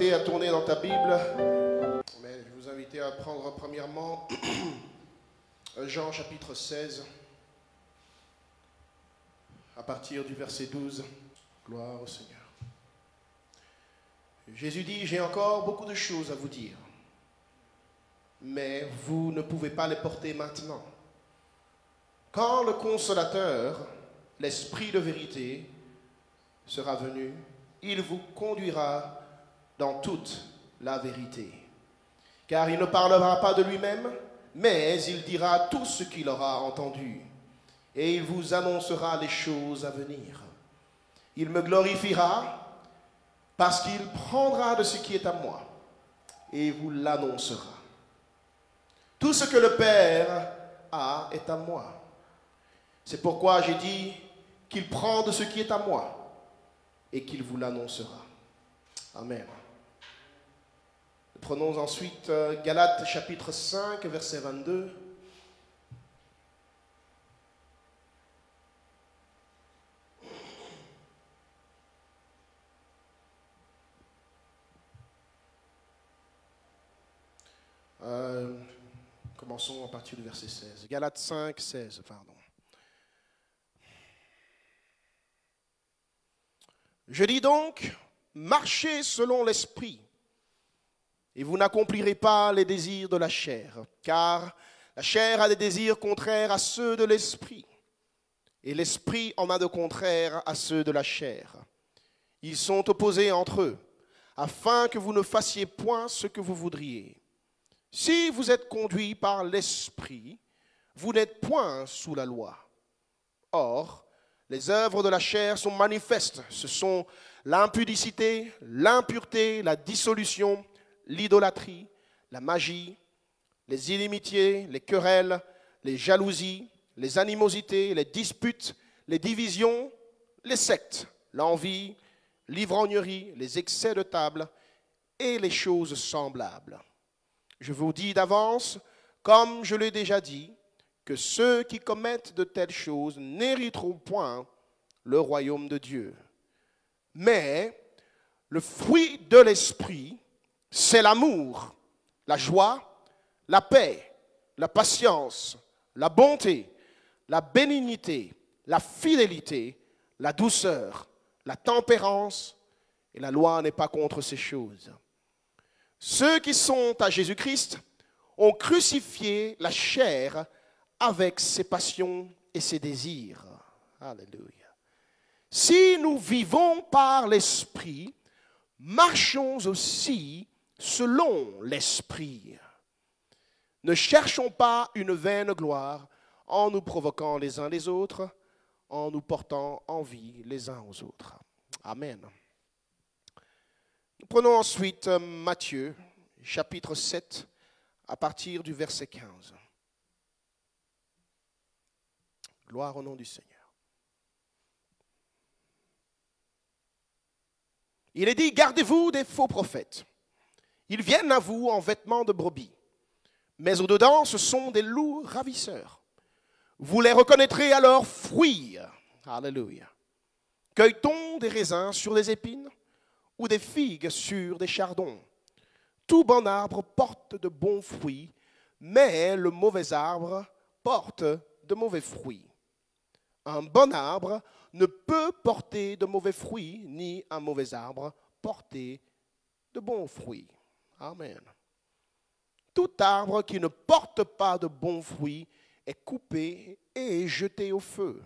inviter à tourner dans ta Bible. Je vais vous inviter à prendre premièrement Jean chapitre 16, à partir du verset 12. Gloire au Seigneur. Jésus dit, j'ai encore beaucoup de choses à vous dire, mais vous ne pouvez pas les porter maintenant. Quand le Consolateur, l'Esprit de vérité, sera venu, il vous conduira dans toute la vérité. Car il ne parlera pas de lui-même, mais il dira tout ce qu'il aura entendu, et il vous annoncera les choses à venir. Il me glorifiera, parce qu'il prendra de ce qui est à moi, et vous l'annoncera. Tout ce que le Père a est à moi. C'est pourquoi j'ai dit qu'il prend de ce qui est à moi, et qu'il vous l'annoncera. Amen. Prenons ensuite Galates chapitre 5, verset 22. Commençons à partir du verset 16. Galates 5, 16, pardon. Je dis donc, marchez selon l'esprit, et vous n'accomplirez pas les désirs de la chair, car la chair a des désirs contraires à ceux de l'esprit, et l'esprit en a de contraires à ceux de la chair. Ils sont opposés entre eux, afin que vous ne fassiez point ce que vous voudriez. Si vous êtes conduits par l'esprit, vous n'êtes point sous la loi. Or, les œuvres de la chair sont manifestes. Ce sont l'impudicité, l'impureté, la dissolution, l'idolâtrie, la magie, les inimitiés, les querelles, les jalousies, les animosités, les disputes, les divisions, les sectes, l'envie, l'ivrognerie, les excès de table et les choses semblables. Je vous dis d'avance, comme je l'ai déjà dit, que ceux qui commettent de telles choses n'hériteront point le royaume de Dieu. Mais le fruit de l'esprit, c'est l'amour, la joie, la paix, la patience, la bonté, la bénignité, la fidélité, la douceur, la tempérance, et la loi n'est pas contre ces choses. Ceux qui sont à Jésus-Christ ont crucifié la chair avec ses passions et ses désirs. Alléluia. Si nous vivons par l'Esprit, marchons aussi selon l'Esprit. Ne cherchons pas une vaine gloire en nous provoquant les uns les autres, en nous portant envie les uns aux autres. Amen. Nous prenons ensuite Matthieu, chapitre 7, à partir du verset 15. Gloire au nom du Seigneur. Il est dit, gardez-vous des faux prophètes. Ils viennent à vous en vêtements de brebis, mais au-dedans, ce sont des loups ravisseurs. Vous les reconnaîtrez à leurs fruits. Alléluia. Cueille-t-on des raisins sur des épines ou des figues sur des chardons? Tout bon arbre porte de bons fruits, mais le mauvais arbre porte de mauvais fruits. Un bon arbre ne peut porter de mauvais fruits, ni un mauvais arbre porter de bons fruits. Amen. Tout arbre qui ne porte pas de bons fruits est coupé et jeté au feu.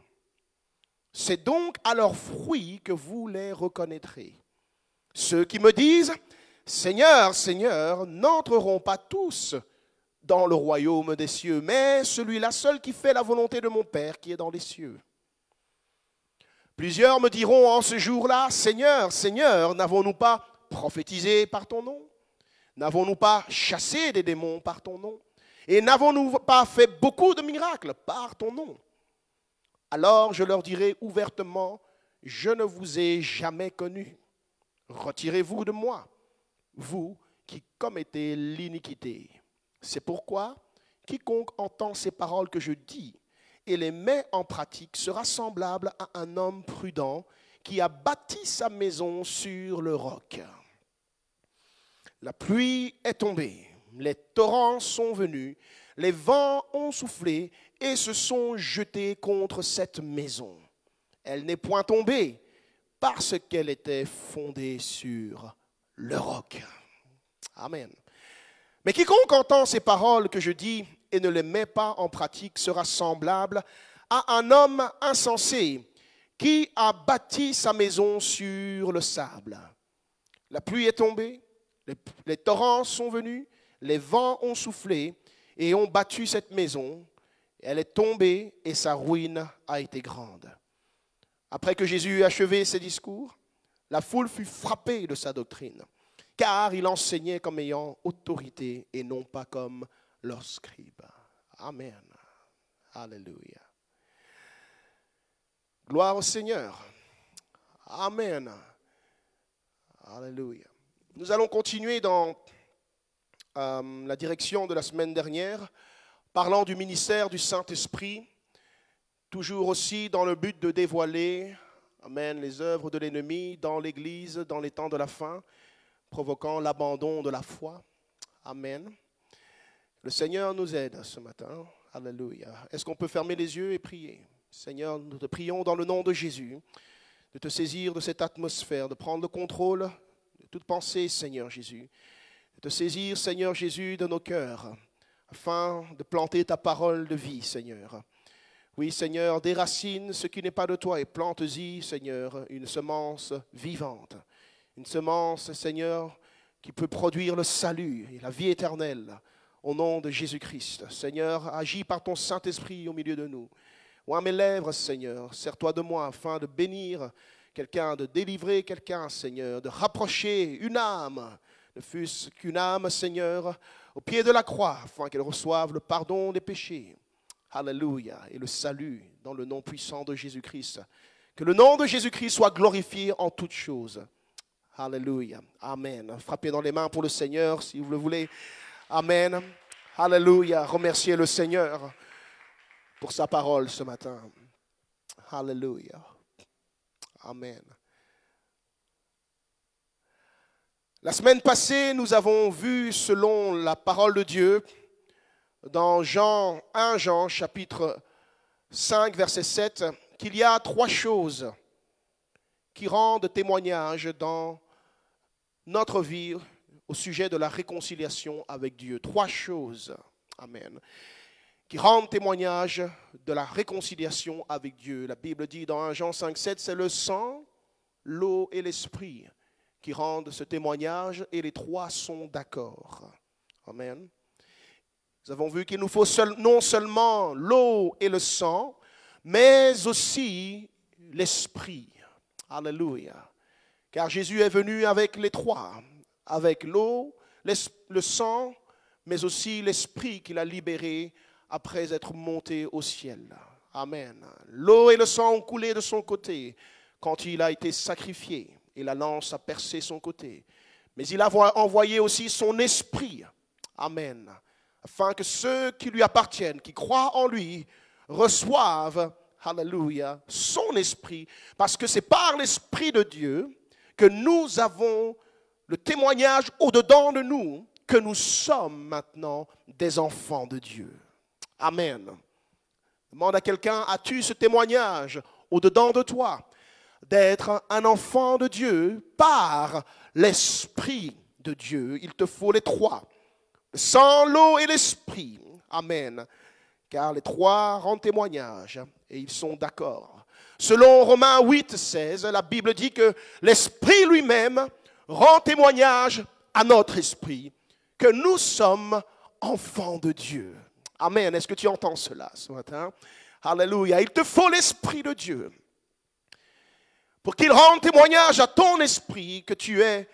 C'est donc à leurs fruits que vous les reconnaîtrez. Ceux qui me disent « Seigneur, Seigneur » n'entreront pas tous dans le royaume des cieux, mais celui-là seul qui fait la volonté de mon Père qui est dans les cieux. Plusieurs me diront en ce jour-là, Seigneur, Seigneur, n'avons-nous pas prophétisé par ton nom? N'avons-nous pas chassé des démons par ton nom? Et n'avons-nous pas fait beaucoup de miracles par ton nom? Alors je leur dirai ouvertement, je ne vous ai jamais connus. Retirez-vous de moi, vous qui commettez l'iniquité. C'est pourquoi quiconque entend ces paroles que je dis et les met en pratique sera semblable à un homme prudent qui a bâti sa maison sur le roc. La pluie est tombée, les torrents sont venus, les vents ont soufflé et se sont jetés contre cette maison. Elle n'est point tombée parce qu'elle était fondée sur le roc. Amen. Mais quiconque entend ces paroles que je dis et ne les met pas en pratique sera semblable à un homme insensé qui a bâti sa maison sur le sable. La pluie est tombée, les torrents sont venus, les vents ont soufflé et ont battu cette maison. Elle est tombée et sa ruine a été grande. Après que Jésus eut achevé ses discours, la foule fut frappée de sa doctrine, car il enseignait comme ayant autorité et non pas comme leurs scribes. Amen. Alléluia. Gloire au Seigneur. Amen. Alléluia. Nous allons continuer dans la direction de la semaine dernière, parlant du ministère du Saint-Esprit, toujours aussi dans le but de dévoiler, amen, les œuvres de l'ennemi dans l'Église, dans les temps de la fin, provoquant l'abandon de la foi. Amen. Le Seigneur nous aide ce matin. Alléluia. Est-ce qu'on peut fermer les yeux et prier? Seigneur, nous te prions dans le nom de Jésus, de te saisir de cette atmosphère, de prendre le contrôle de toute pensée, Seigneur Jésus, de te saisir, Seigneur Jésus, de nos cœurs, afin de planter ta parole de vie, Seigneur. Oui, Seigneur, déracine ce qui n'est pas de toi et plante-y, Seigneur, une semence vivante, une semence, Seigneur, qui peut produire le salut et la vie éternelle au nom de Jésus-Christ. Seigneur, agis par ton Saint-Esprit au milieu de nous. Oins mes lèvres, Seigneur, sers-toi de moi afin de bénir quelqu'un, de délivrer quelqu'un, Seigneur, de rapprocher une âme, ne fût-ce qu'une âme, Seigneur, au pied de la croix, afin qu'elle reçoive le pardon des péchés. Alléluia, et le salut dans le nom puissant de Jésus-Christ. Que le nom de Jésus-Christ soit glorifié en toutes choses. Alléluia, amen. Frappez dans les mains pour le Seigneur, si vous le voulez. Amen, alléluia. Remerciez le Seigneur pour sa parole ce matin. Alléluia. Amen. La semaine passée, nous avons vu, selon la parole de Dieu, dans 1 Jean, chapitre 5, verset 7, qu'il y a 3 choses qui rendent témoignage dans notre vie au sujet de la réconciliation avec Dieu. 3 choses. Amen. Qui rendent témoignage de la réconciliation avec Dieu. La Bible dit dans 1 Jean 5, 7, c'est le sang, l'eau et l'esprit qui rendent ce témoignage et les 3 sont d'accord. Amen. Nous avons vu qu'il nous faut non seulement l'eau et le sang, mais aussi l'esprit. Alléluia. Car Jésus est venu avec les 3, avec l'eau, le sang, mais aussi l'esprit qu'il a libéré après être monté au ciel. Amen. L'eau et le sang ont coulé de son côté quand il a été sacrifié et la lance a percé son côté. Mais il a envoyé aussi son esprit. Amen. Afin que ceux qui lui appartiennent, qui croient en lui, reçoivent, alléluia, son esprit. Parce que c'est par l'esprit de Dieu que nous avons le témoignage au-dedans de nous que nous sommes maintenant des enfants de Dieu. Amen. Demande à quelqu'un, as-tu ce témoignage au-dedans de toi d'être un enfant de Dieu par l'Esprit de Dieu? Il te faut les 3. Le sang, l'eau et l'Esprit. Amen. Car les 3 rendent témoignage et ils sont d'accord. Selon Romains 8, 16, la Bible dit que l'Esprit lui-même rend témoignage à notre esprit que nous sommes enfants de Dieu. Amen. Est-ce que tu entends cela ce matin? Alléluia. Il te faut l'Esprit de Dieu pour qu'il rende témoignage à ton esprit que tu es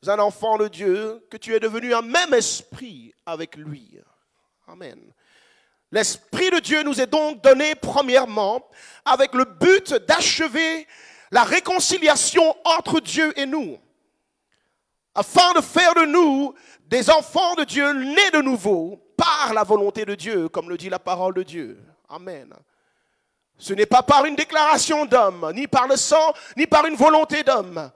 un enfant de Dieu, que tu es devenu un même esprit avec lui. Amen. L'Esprit de Dieu nous est donc donné premièrement avec le but d'achever la réconciliation entre Dieu et nous, afin de faire de nous des enfants de Dieu nés de nouveau par la volonté de Dieu, comme le dit la parole de Dieu. Amen. Ce n'est pas par une déclaration d'homme, ni par le sang, ni par une volonté d'homme,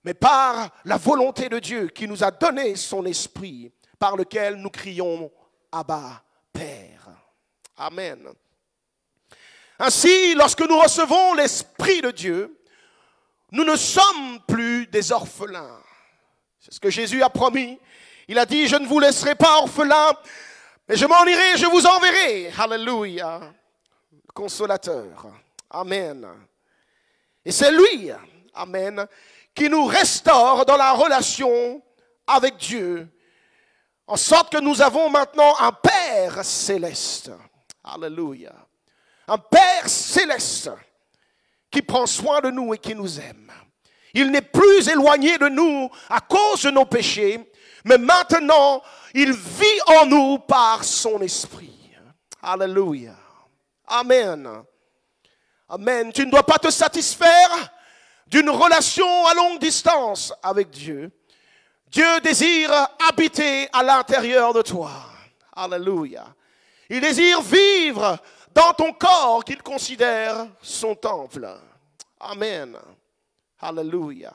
mais par la volonté de Dieu qui nous a donné son esprit, par lequel nous crions Abba, Père. Amen. Ainsi, lorsque nous recevons l'Esprit de Dieu, nous ne sommes plus des orphelins. C'est ce que Jésus a promis. Il a dit, je ne vous laisserai pas orphelins, mais je m'en irai, je vous enverrai. Alléluia. Le consolateur. Amen. Et c'est lui, amen, qui nous restaure dans la relation avec Dieu, en sorte que nous avons maintenant un Père céleste. Alléluia. Un Père céleste qui prend soin de nous et qui nous aime. Il n'est plus éloigné de nous à cause de nos péchés, mais maintenant, il vit en nous par son esprit. Alléluia. Amen. Amen. Tu ne dois pas te satisfaire d'une relation à longue distance avec Dieu. Dieu désire habiter à l'intérieur de toi. Alléluia. Il désire vivre dans ton corps qu'il considère son temple. Amen. Alléluia.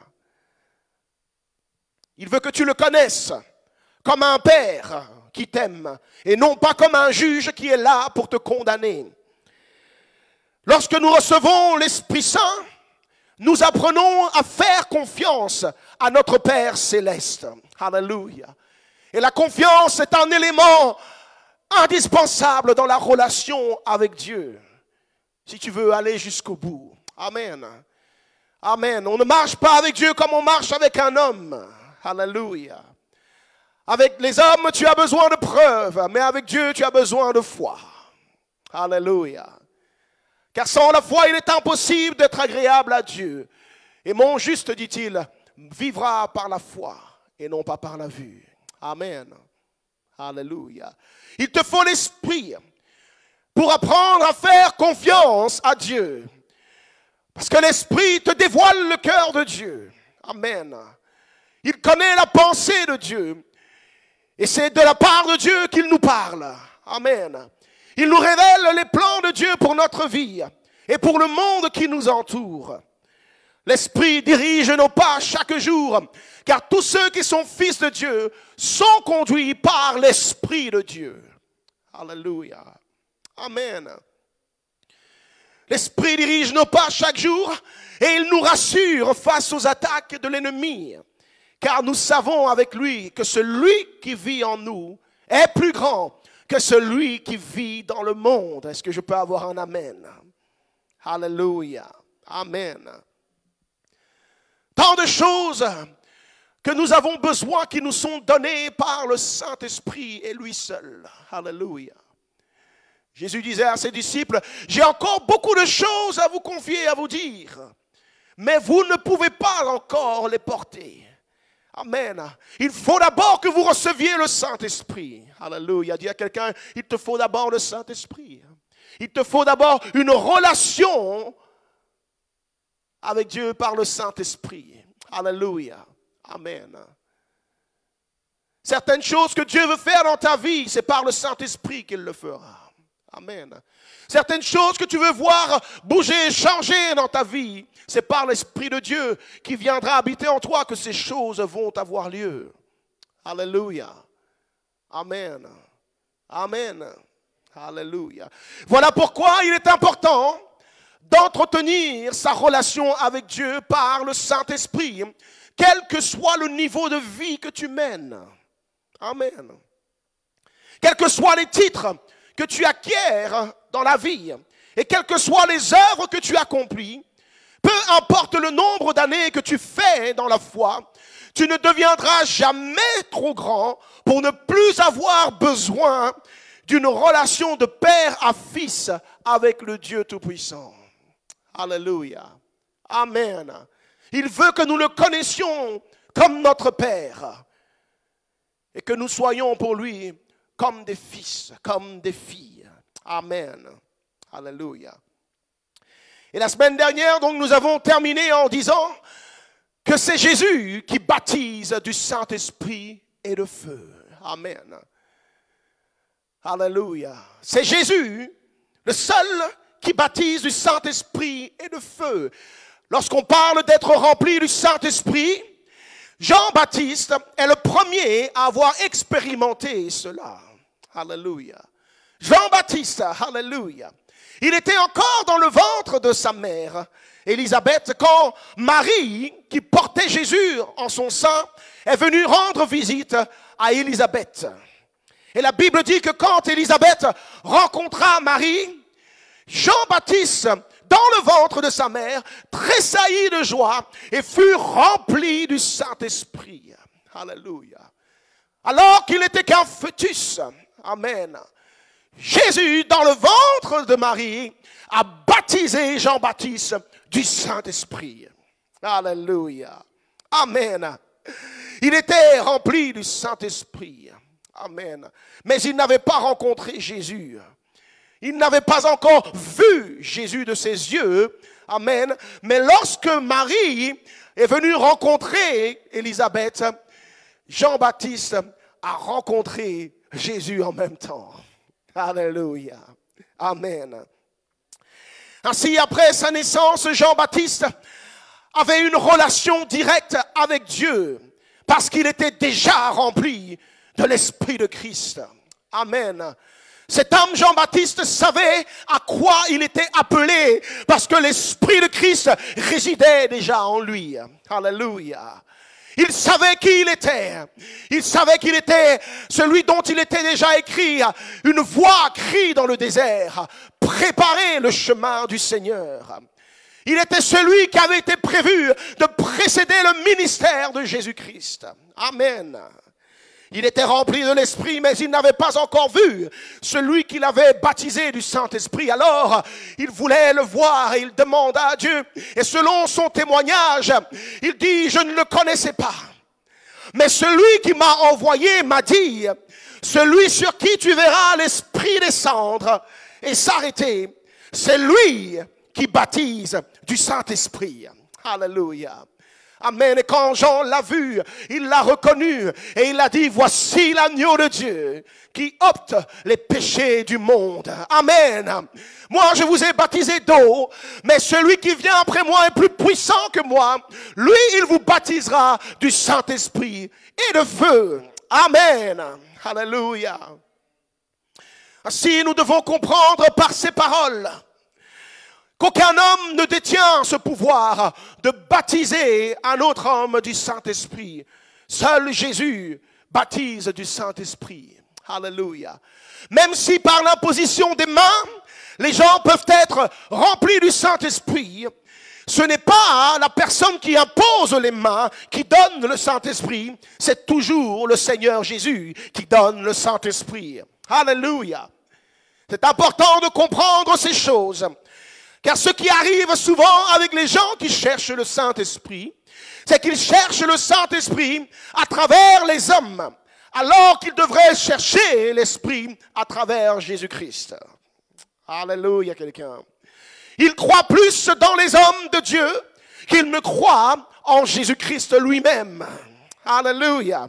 Il veut que tu le connaisses comme un père qui t'aime et non pas comme un juge qui est là pour te condamner. Lorsque nous recevons l'Esprit Saint, nous apprenons à faire confiance à notre Père céleste. Alléluia. Et la confiance est un élément indispensable dans la relation avec Dieu. Si tu veux aller jusqu'au bout. Amen. Amen. On ne marche pas avec Dieu comme on marche avec un homme. Alléluia. Avec les hommes, tu as besoin de preuves, mais avec Dieu, tu as besoin de foi. Alléluia. Car sans la foi, il est impossible d'être agréable à Dieu. Et mon juste, dit-il, vivra par la foi et non pas par la vue. Amen. Alléluia. Il te faut l'esprit pour apprendre à faire confiance à Dieu. Parce que l'esprit te dévoile le cœur de Dieu. Amen. Il connaît la pensée de Dieu. Et c'est de la part de Dieu qu'il nous parle. Amen. Il nous révèle les plans de Dieu pour notre vie et pour le monde qui nous entoure. L'Esprit dirige nos pas chaque jour, car tous ceux qui sont fils de Dieu sont conduits par l'Esprit de Dieu. Alléluia. Amen. L'Esprit dirige nos pas chaque jour et il nous rassure face aux attaques de l'ennemi, car nous savons avec lui que celui qui vit en nous est plus grand que celui qui vit dans le monde. Est-ce que je peux avoir un amen? Alléluia. Amen. Tant de choses que nous avons besoin qui nous sont données par le Saint-Esprit et lui seul. Alléluia. Jésus disait à ses disciples, j'ai encore beaucoup de choses à vous confier, à vous dire, mais vous ne pouvez pas encore les porter. Amen. Il faut d'abord que vous receviez le Saint-Esprit. Alléluia. Dis à quelqu'un, il te faut d'abord le Saint-Esprit. Il te faut d'abord une relation avec Dieu par le Saint-Esprit. Alléluia. Amen. Certaines choses que Dieu veut faire dans ta vie, c'est par le Saint-Esprit qu'il le fera. Amen. Certaines choses que tu veux voir bouger, changer dans ta vie, c'est par l'Esprit de Dieu qui viendra habiter en toi que ces choses vont avoir lieu. Alléluia. Amen. Amen. Alléluia. Voilà pourquoi il est important d'entretenir sa relation avec Dieu par le Saint-Esprit, quel que soit le niveau de vie que tu mènes. Amen. Quels que soient les titres que tu acquiers dans la vie et quelles que soient les œuvres que tu accomplis, peu importe le nombre d'années que tu fais dans la foi, tu ne deviendras jamais trop grand pour ne plus avoir besoin d'une relation de père à fils avec le Dieu Tout-Puissant. Alléluia. Amen. Il veut que nous le connaissions comme notre Père et que nous soyons pour lui comme des fils, comme des filles. Amen. Alléluia. Et la semaine dernière, donc, nous avons terminé en disant que c'est Jésus qui baptise du Saint-Esprit et de feu. Amen. Alléluia. C'est Jésus, le seul qui baptise du Saint-Esprit et de feu. Lorsqu'on parle d'être rempli du Saint-Esprit, Jean-Baptiste est le premier à avoir expérimenté cela. Alléluia. Jean-Baptiste, alléluia. Il était encore dans le ventre de sa mère, Élisabeth, quand Marie, qui portait Jésus en son sein, est venue rendre visite à Élisabeth. Et la Bible dit que quand Élisabeth rencontra Marie, Jean-Baptiste, dans le ventre de sa mère, tressaillit de joie et fut rempli du Saint-Esprit. Alléluia. Alors qu'il n'était qu'un fœtus. Amen. Jésus, dans le ventre de Marie, a baptisé Jean-Baptiste du Saint-Esprit. Alléluia. Amen. Il était rempli du Saint-Esprit. Amen. Mais il n'avait pas rencontré Jésus. Il n'avait pas encore vu Jésus de ses yeux. Amen. Mais lorsque Marie est venue rencontrer Élisabeth, Jean-Baptiste a rencontré Jésus en même temps. Alléluia. Amen. Ainsi, après sa naissance, Jean-Baptiste avait une relation directe avec Dieu parce qu'il était déjà rempli de l'Esprit de Christ. Amen. Cet homme Jean-Baptiste savait à quoi il était appelé parce que l'Esprit de Christ résidait déjà en lui. Alléluia. Il savait qui il était. Il savait qu'il était celui dont il était déjà écrit. Une voix crie dans le désert. Préparez le chemin du Seigneur. Il était celui qui avait été prévu de précéder le ministère de Jésus-Christ. Amen. Il était rempli de l'Esprit, mais il n'avait pas encore vu celui qui l'avait baptisé du Saint-Esprit. Alors, il voulait le voir et il demanda à Dieu. Et selon son témoignage, il dit, je ne le connaissais pas. Mais celui qui m'a envoyé m'a dit, celui sur qui tu verras l'Esprit descendre et s'arrêter, c'est lui qui baptise du Saint-Esprit. Alléluia. Amen. Et quand Jean l'a vu, il l'a reconnu et il a dit, voici l'agneau de Dieu qui ôte les péchés du monde. Amen. Moi, je vous ai baptisé d'eau, mais celui qui vient après moi est plus puissant que moi. Lui, il vous baptisera du Saint-Esprit et de feu. Amen. Alléluia. Ainsi, nous devons comprendre par ces paroles qu'aucun homme ne détient ce pouvoir de baptiser un autre homme du Saint-Esprit. Seul Jésus baptise du Saint-Esprit. Alléluia. Même si par l'imposition des mains, les gens peuvent être remplis du Saint-Esprit, ce n'est pas la personne qui impose les mains qui donne le Saint-Esprit, c'est toujours le Seigneur Jésus qui donne le Saint-Esprit. Alléluia. C'est important de comprendre ces choses. Car ce qui arrive souvent avec les gens qui cherchent le Saint-Esprit, c'est qu'ils cherchent le Saint-Esprit à travers les hommes, alors qu'ils devraient chercher l'Esprit à travers Jésus-Christ. Alléluia, quelqu'un. Ils croient plus dans les hommes de Dieu qu'ils ne croient en Jésus-Christ lui-même. Alléluia.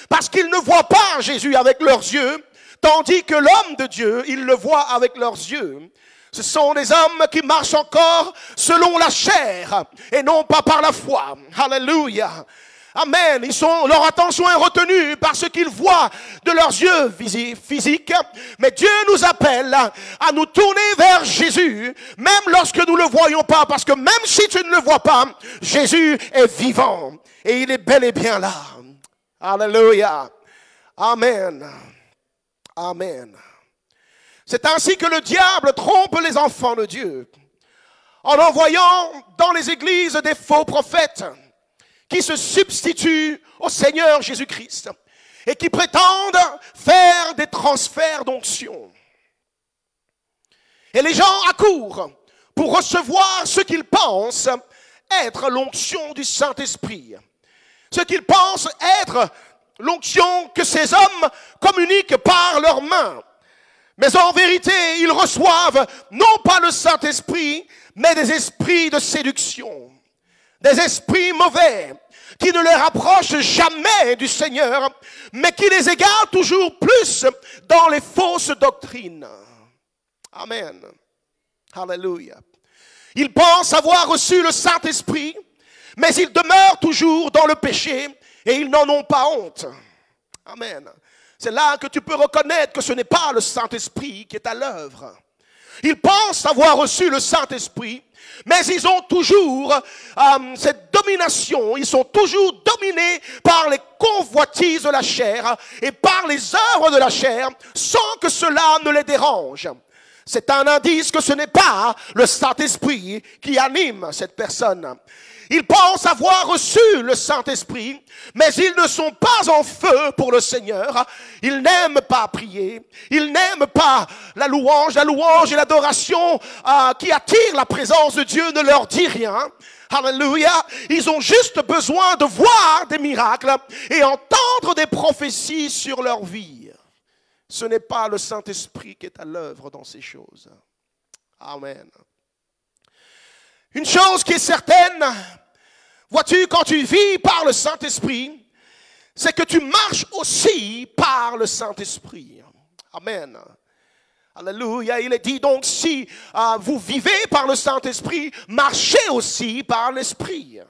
Parce qu'ils ne voient pas Jésus avec leurs yeux, tandis que l'homme de Dieu, ils le voient avec leurs yeux. Ce sont des hommes qui marchent encore selon la chair et non pas par la foi. Alléluia. Amen. Leur attention est retenue par ce qu'ils voient de leurs yeux physiques. Mais Dieu nous appelle à nous tourner vers Jésus, même lorsque nous ne le voyons pas. Parce que même si tu ne le vois pas, Jésus est vivant. Et il est bel et bien là. Alléluia. Amen. Amen. C'est ainsi que le diable trompe les enfants de Dieu, en envoyant dans les églises des faux prophètes qui se substituent au Seigneur Jésus-Christ et qui prétendent faire des transferts d'onction. Et les gens accourent pour recevoir ce qu'ils pensent être l'onction du Saint-Esprit, ce qu'ils pensent être l'onction que ces hommes communiquent par leurs mains. Mais en vérité, ils reçoivent non pas le Saint-Esprit, mais des esprits de séduction, des esprits mauvais, qui ne les rapprochent jamais du Seigneur, mais qui les égarent toujours plus dans les fausses doctrines. Amen. Alléluia. Ils pensent avoir reçu le Saint-Esprit, mais ils demeurent toujours dans le péché et ils n'en ont pas honte. Amen. C'est là que tu peux reconnaître que ce n'est pas le Saint-Esprit qui est à l'œuvre. Ils pensent avoir reçu le Saint-Esprit, mais ils ont toujours cette domination. Ils sont toujours dominés par les convoitises de la chair et par les œuvres de la chair sans que cela ne les dérange. C'est un indice que ce n'est pas le Saint-Esprit qui anime cette personne. Ils pensent avoir reçu le Saint-Esprit, mais ils ne sont pas en feu pour le Seigneur. Ils n'aiment pas prier. Ils n'aiment pas la louange et l'adoration qui attire la présence de Dieu ne leur dit rien. Alléluia. Ils ont juste besoin de voir des miracles et entendre des prophéties sur leur vie. Ce n'est pas le Saint-Esprit qui est à l'œuvre dans ces choses. Amen. Une chose qui est certaine, vois-tu, quand tu vis par le Saint-Esprit, c'est que tu marches aussi par le Saint-Esprit. Amen. Alléluia. Il est dit donc, si vous vivez par le Saint-Esprit, marchez aussi par l'Esprit.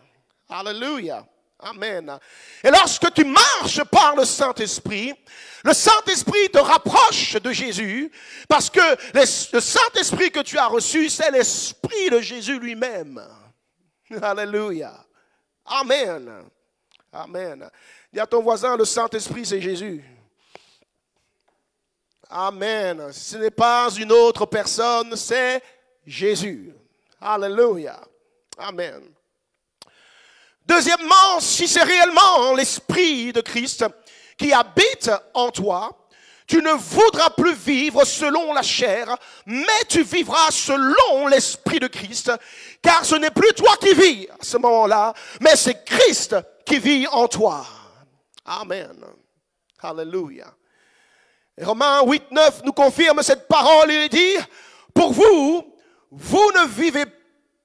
Alléluia. Amen. Et lorsque tu marches par le Saint-Esprit te rapproche de Jésus, parce que le Saint-Esprit que tu as reçu, c'est l'Esprit de Jésus lui-même. Alléluia. Amen. Amen. Dis à ton voisin, le Saint-Esprit, c'est Jésus. Amen. Ce n'est pas une autre personne, c'est Jésus. Alléluia. Amen. Deuxièmement, si c'est réellement l'Esprit de Christ qui habite en toi, tu ne voudras plus vivre selon la chair, mais tu vivras selon l'Esprit de Christ, car ce n'est plus toi qui vis à ce moment-là, mais c'est Christ qui vit en toi. Amen. Alléluia. Et Romains 8:9 nous confirme cette parole. Il est dit, pour vous, vous ne vivez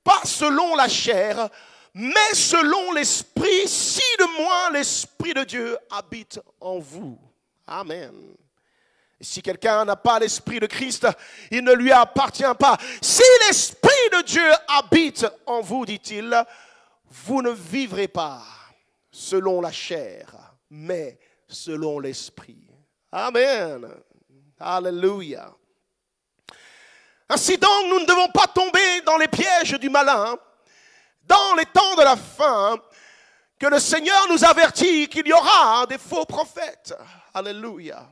pas selon la chair, mais selon l'Esprit, si de moins l'Esprit de Dieu habite en vous. Amen. Et si quelqu'un n'a pas l'Esprit de Christ, il ne lui appartient pas. Si l'Esprit de Dieu habite en vous, dit-il, vous ne vivrez pas selon la chair, mais selon l'Esprit. Amen. Alléluia. Ainsi donc, nous ne devons pas tomber dans les pièges du malin. Dans les temps de la fin, que le Seigneur nous avertit qu'il y aura des faux prophètes. Alléluia.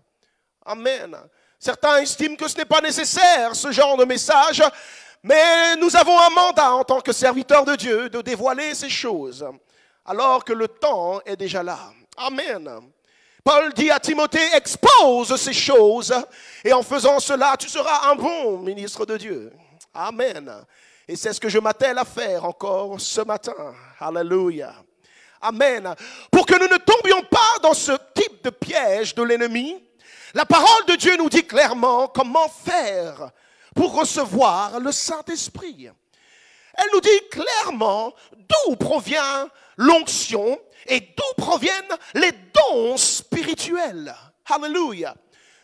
Amen. Certains estiment que ce n'est pas nécessaire, ce genre de message, mais nous avons un mandat en tant que serviteurs de Dieu de dévoiler ces choses, alors que le temps est déjà là. Amen. Paul dit à Timothée, expose ces choses, et en faisant cela, tu seras un bon ministre de Dieu. Amen. Et c'est ce que je m'attelle à faire encore ce matin. Alléluia. Amen. Pour que nous ne tombions pas dans ce type de piège de l'ennemi, la parole de Dieu nous dit clairement comment faire pour recevoir le Saint-Esprit. Elle nous dit clairement d'où provient l'onction et d'où proviennent les dons spirituels. Alléluia.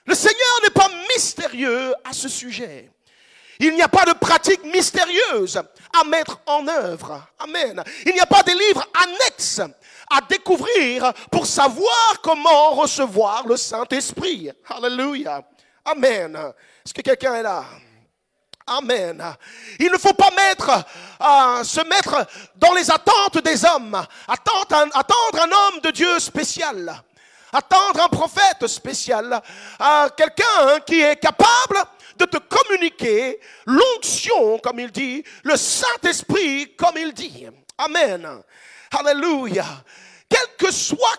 Le Seigneur n'est pas mystérieux à ce sujet. Il n'y a pas de pratique mystérieuse à mettre en œuvre. Amen. Il n'y a pas de livres annexes à découvrir pour savoir comment recevoir le Saint-Esprit. Alléluia. Amen. Est-ce que quelqu'un est là? Amen. Il ne faut pas se mettre dans les attentes des hommes. Attendre un homme de Dieu spécial. Attendre un prophète spécial. Quelqu'un qui est capable de te communiquer l'onction, comme il dit, le Saint-Esprit, comme il dit. Amen. Alléluia. Quel que soit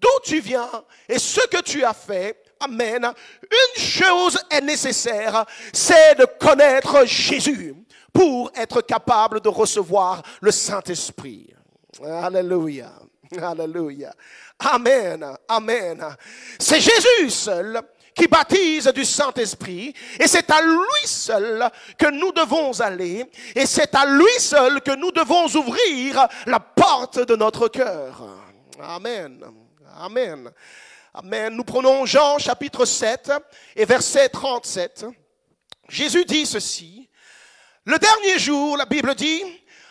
d'où tu viens et ce que tu as fait, amen, une chose est nécessaire, c'est de connaître Jésus pour être capable de recevoir le Saint-Esprit. Alléluia. Alléluia. Amen. Amen. C'est Jésus seul qui baptise du Saint-Esprit, et c'est à lui seul que nous devons aller, et c'est à lui seul que nous devons ouvrir la porte de notre cœur. Amen. Amen. Amen. Nous prenons Jean chapitre 7 et verset 37. Jésus dit ceci. Le dernier jour, la Bible dit,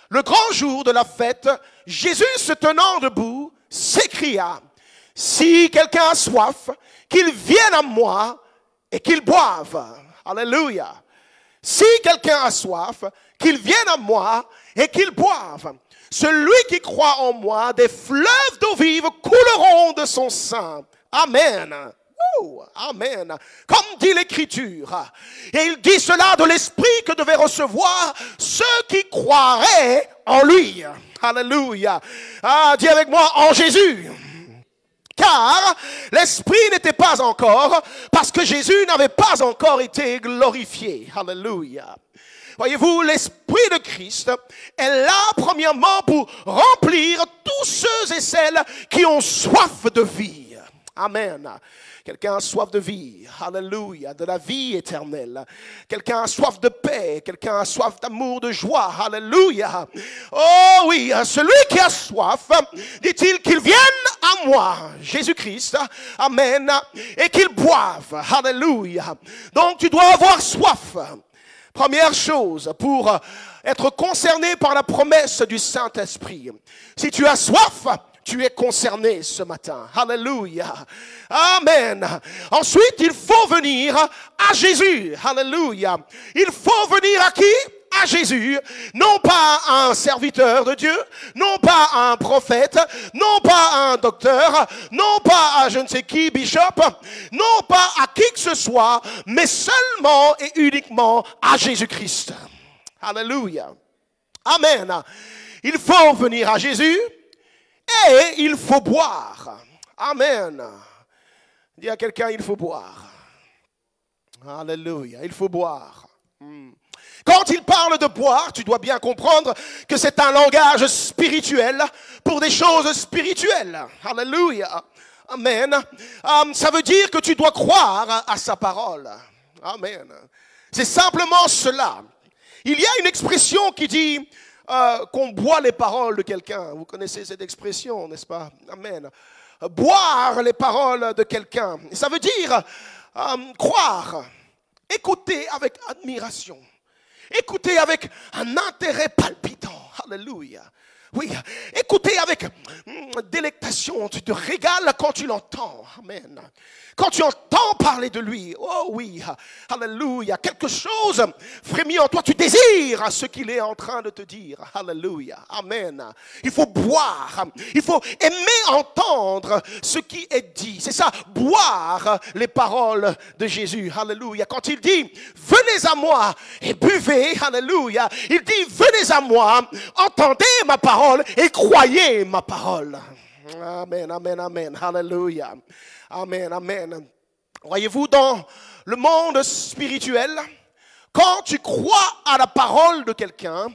le grand jour de la fête, Jésus se tenant debout, s'écria, si quelqu'un a soif, qu'il vienne à moi et qu'il boive. Alléluia. Si quelqu'un a soif, qu'il vienne à moi et qu'il boive. Celui qui croit en moi, des fleuves d'eau vive couleront de son sein. Amen. Oh, amen. Comme dit l'Écriture. Et il dit cela de l'Esprit que devaient recevoir ceux qui croiraient en lui. Alléluia. Ah, dis avec moi, en Jésus. Car l'Esprit n'était pas encore, parce que Jésus n'avait pas encore été glorifié. Alléluia. Voyez-vous, l'Esprit de Christ est là premièrement pour remplir tous ceux et celles qui ont soif de vie. Amen. Quelqu'un a soif de vie, alléluia, de la vie éternelle. Quelqu'un a soif de paix, quelqu'un a soif d'amour, de joie, alléluia. Oh oui, celui qui a soif, dit-il, qu'il vienne à moi, Jésus-Christ, amen, et qu'il boive, alléluia. Donc tu dois avoir soif. Première chose, pour être concerné par la promesse du Saint-Esprit. Si tu as soif, tu es concerné ce matin. Alléluia. Amen. Ensuite, il faut venir à Jésus. Alléluia. Il faut venir à qui? À Jésus. Non pas à un serviteur de Dieu, non pas à un prophète, non pas à un docteur, non pas à je ne sais qui, bishop, non pas à qui que ce soit, mais seulement et uniquement à Jésus-Christ. Alléluia. Amen. Il faut venir à Jésus. Et il faut boire. Amen. Dis à quelqu'un, il faut boire. Alléluia, il faut boire. Quand il parle de boire, tu dois bien comprendre que c'est un langage spirituel pour des choses spirituelles. Alléluia. Amen. Ça veut dire que tu dois croire à sa parole. Amen. C'est simplement cela. Il y a une expression qui dit qu'on boit les paroles de quelqu'un. Vous connaissez cette expression, n'est-ce pas? Amen. Boire les paroles de quelqu'un. Ça veut dire croire, écouter avec admiration, écouter avec un intérêt palpitant. Alléluia. Oui, écouter avec délectation. Tu te régales quand tu l'entends. Amen. Quand tu entends parler de lui, oh oui, alléluia, quelque chose frémit en toi, tu désires ce qu'il est en train de te dire, alléluia, amen. Il faut boire, il faut aimer entendre ce qui est dit, c'est ça, boire les paroles de Jésus, alléluia. Quand il dit, venez à moi et buvez, alléluia, il dit, venez à moi, entendez ma parole et croyez ma parole. Amen, amen, amen, alléluia. Amen, amen. Voyez-vous, dans le monde spirituel, quand tu crois à la parole de quelqu'un,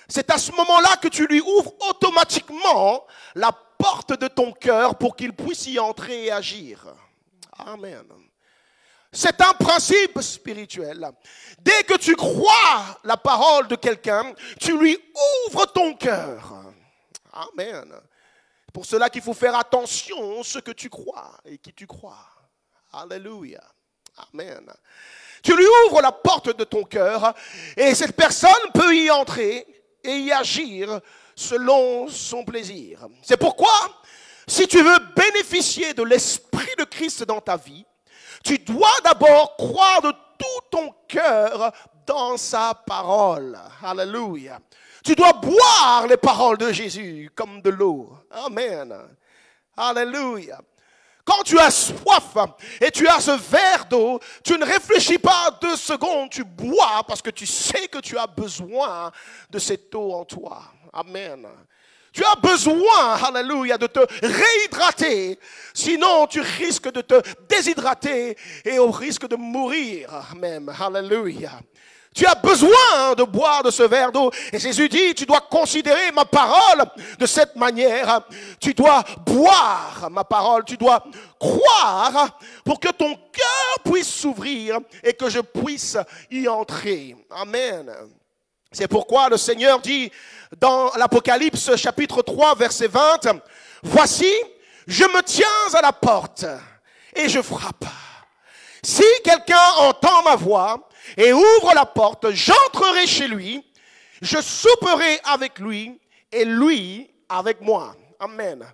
c'est à ce moment-là que tu lui ouvres automatiquement la porte de ton cœur pour qu'il puisse y entrer et agir. Amen. C'est un principe spirituel. Dès que tu crois la parole de quelqu'un, tu lui ouvres ton cœur. Amen. Pour cela qu'il faut faire attention à ce que tu crois et qui tu crois. Alléluia. Amen. Tu lui ouvres la porte de ton cœur et cette personne peut y entrer et y agir selon son plaisir. C'est pourquoi, si tu veux bénéficier de l'Esprit de Christ dans ta vie, tu dois d'abord croire de tout ton cœur dans sa parole. Alléluia. Tu dois boire les paroles de Jésus comme de l'eau. Amen. Alléluia. Quand tu as soif et tu as ce verre d'eau, tu ne réfléchis pas 2 secondes, tu bois parce que tu sais que tu as besoin de cette eau en toi. Amen. Tu as besoin, alléluia, de te réhydrater. Sinon, tu risques de te déshydrater et au risque de mourir même. Alléluia. Tu as besoin de boire de ce verre d'eau. Et Jésus dit, tu dois considérer ma parole de cette manière. Tu dois boire ma parole. Tu dois croire pour que ton cœur puisse s'ouvrir et que je puisse y entrer. Amen. C'est pourquoi le Seigneur dit dans l'Apocalypse chapitre 3 verset 20, « Voici, je me tiens à la porte et je frappe. Si quelqu'un entend ma voix et ouvre la porte, j'entrerai chez lui, je souperai avec lui et lui avec moi. » Amen.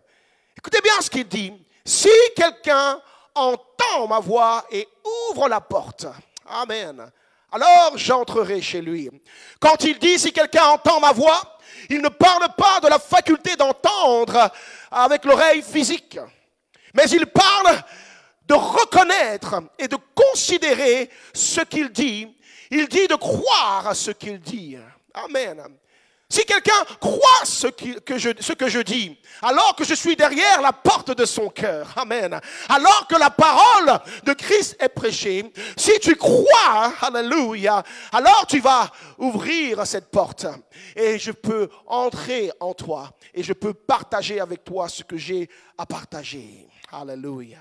Écoutez bien ce qu'il dit. Si quelqu'un entend ma voix et ouvre la porte, amen, alors j'entrerai chez lui. Quand il dit si quelqu'un entend ma voix, il ne parle pas de la faculté d'entendre avec l'oreille physique, mais il parle de reconnaître et de considérer ce qu'il dit. Il dit de croire à ce qu'il dit. Amen. Si quelqu'un croit ce que je dis, alors que je suis derrière la porte de son cœur, amen, alors que la parole de Christ est prêchée, si tu crois, alléluia, alors tu vas ouvrir cette porte et je peux entrer en toi et je peux partager avec toi ce que j'ai à partager. Alléluia.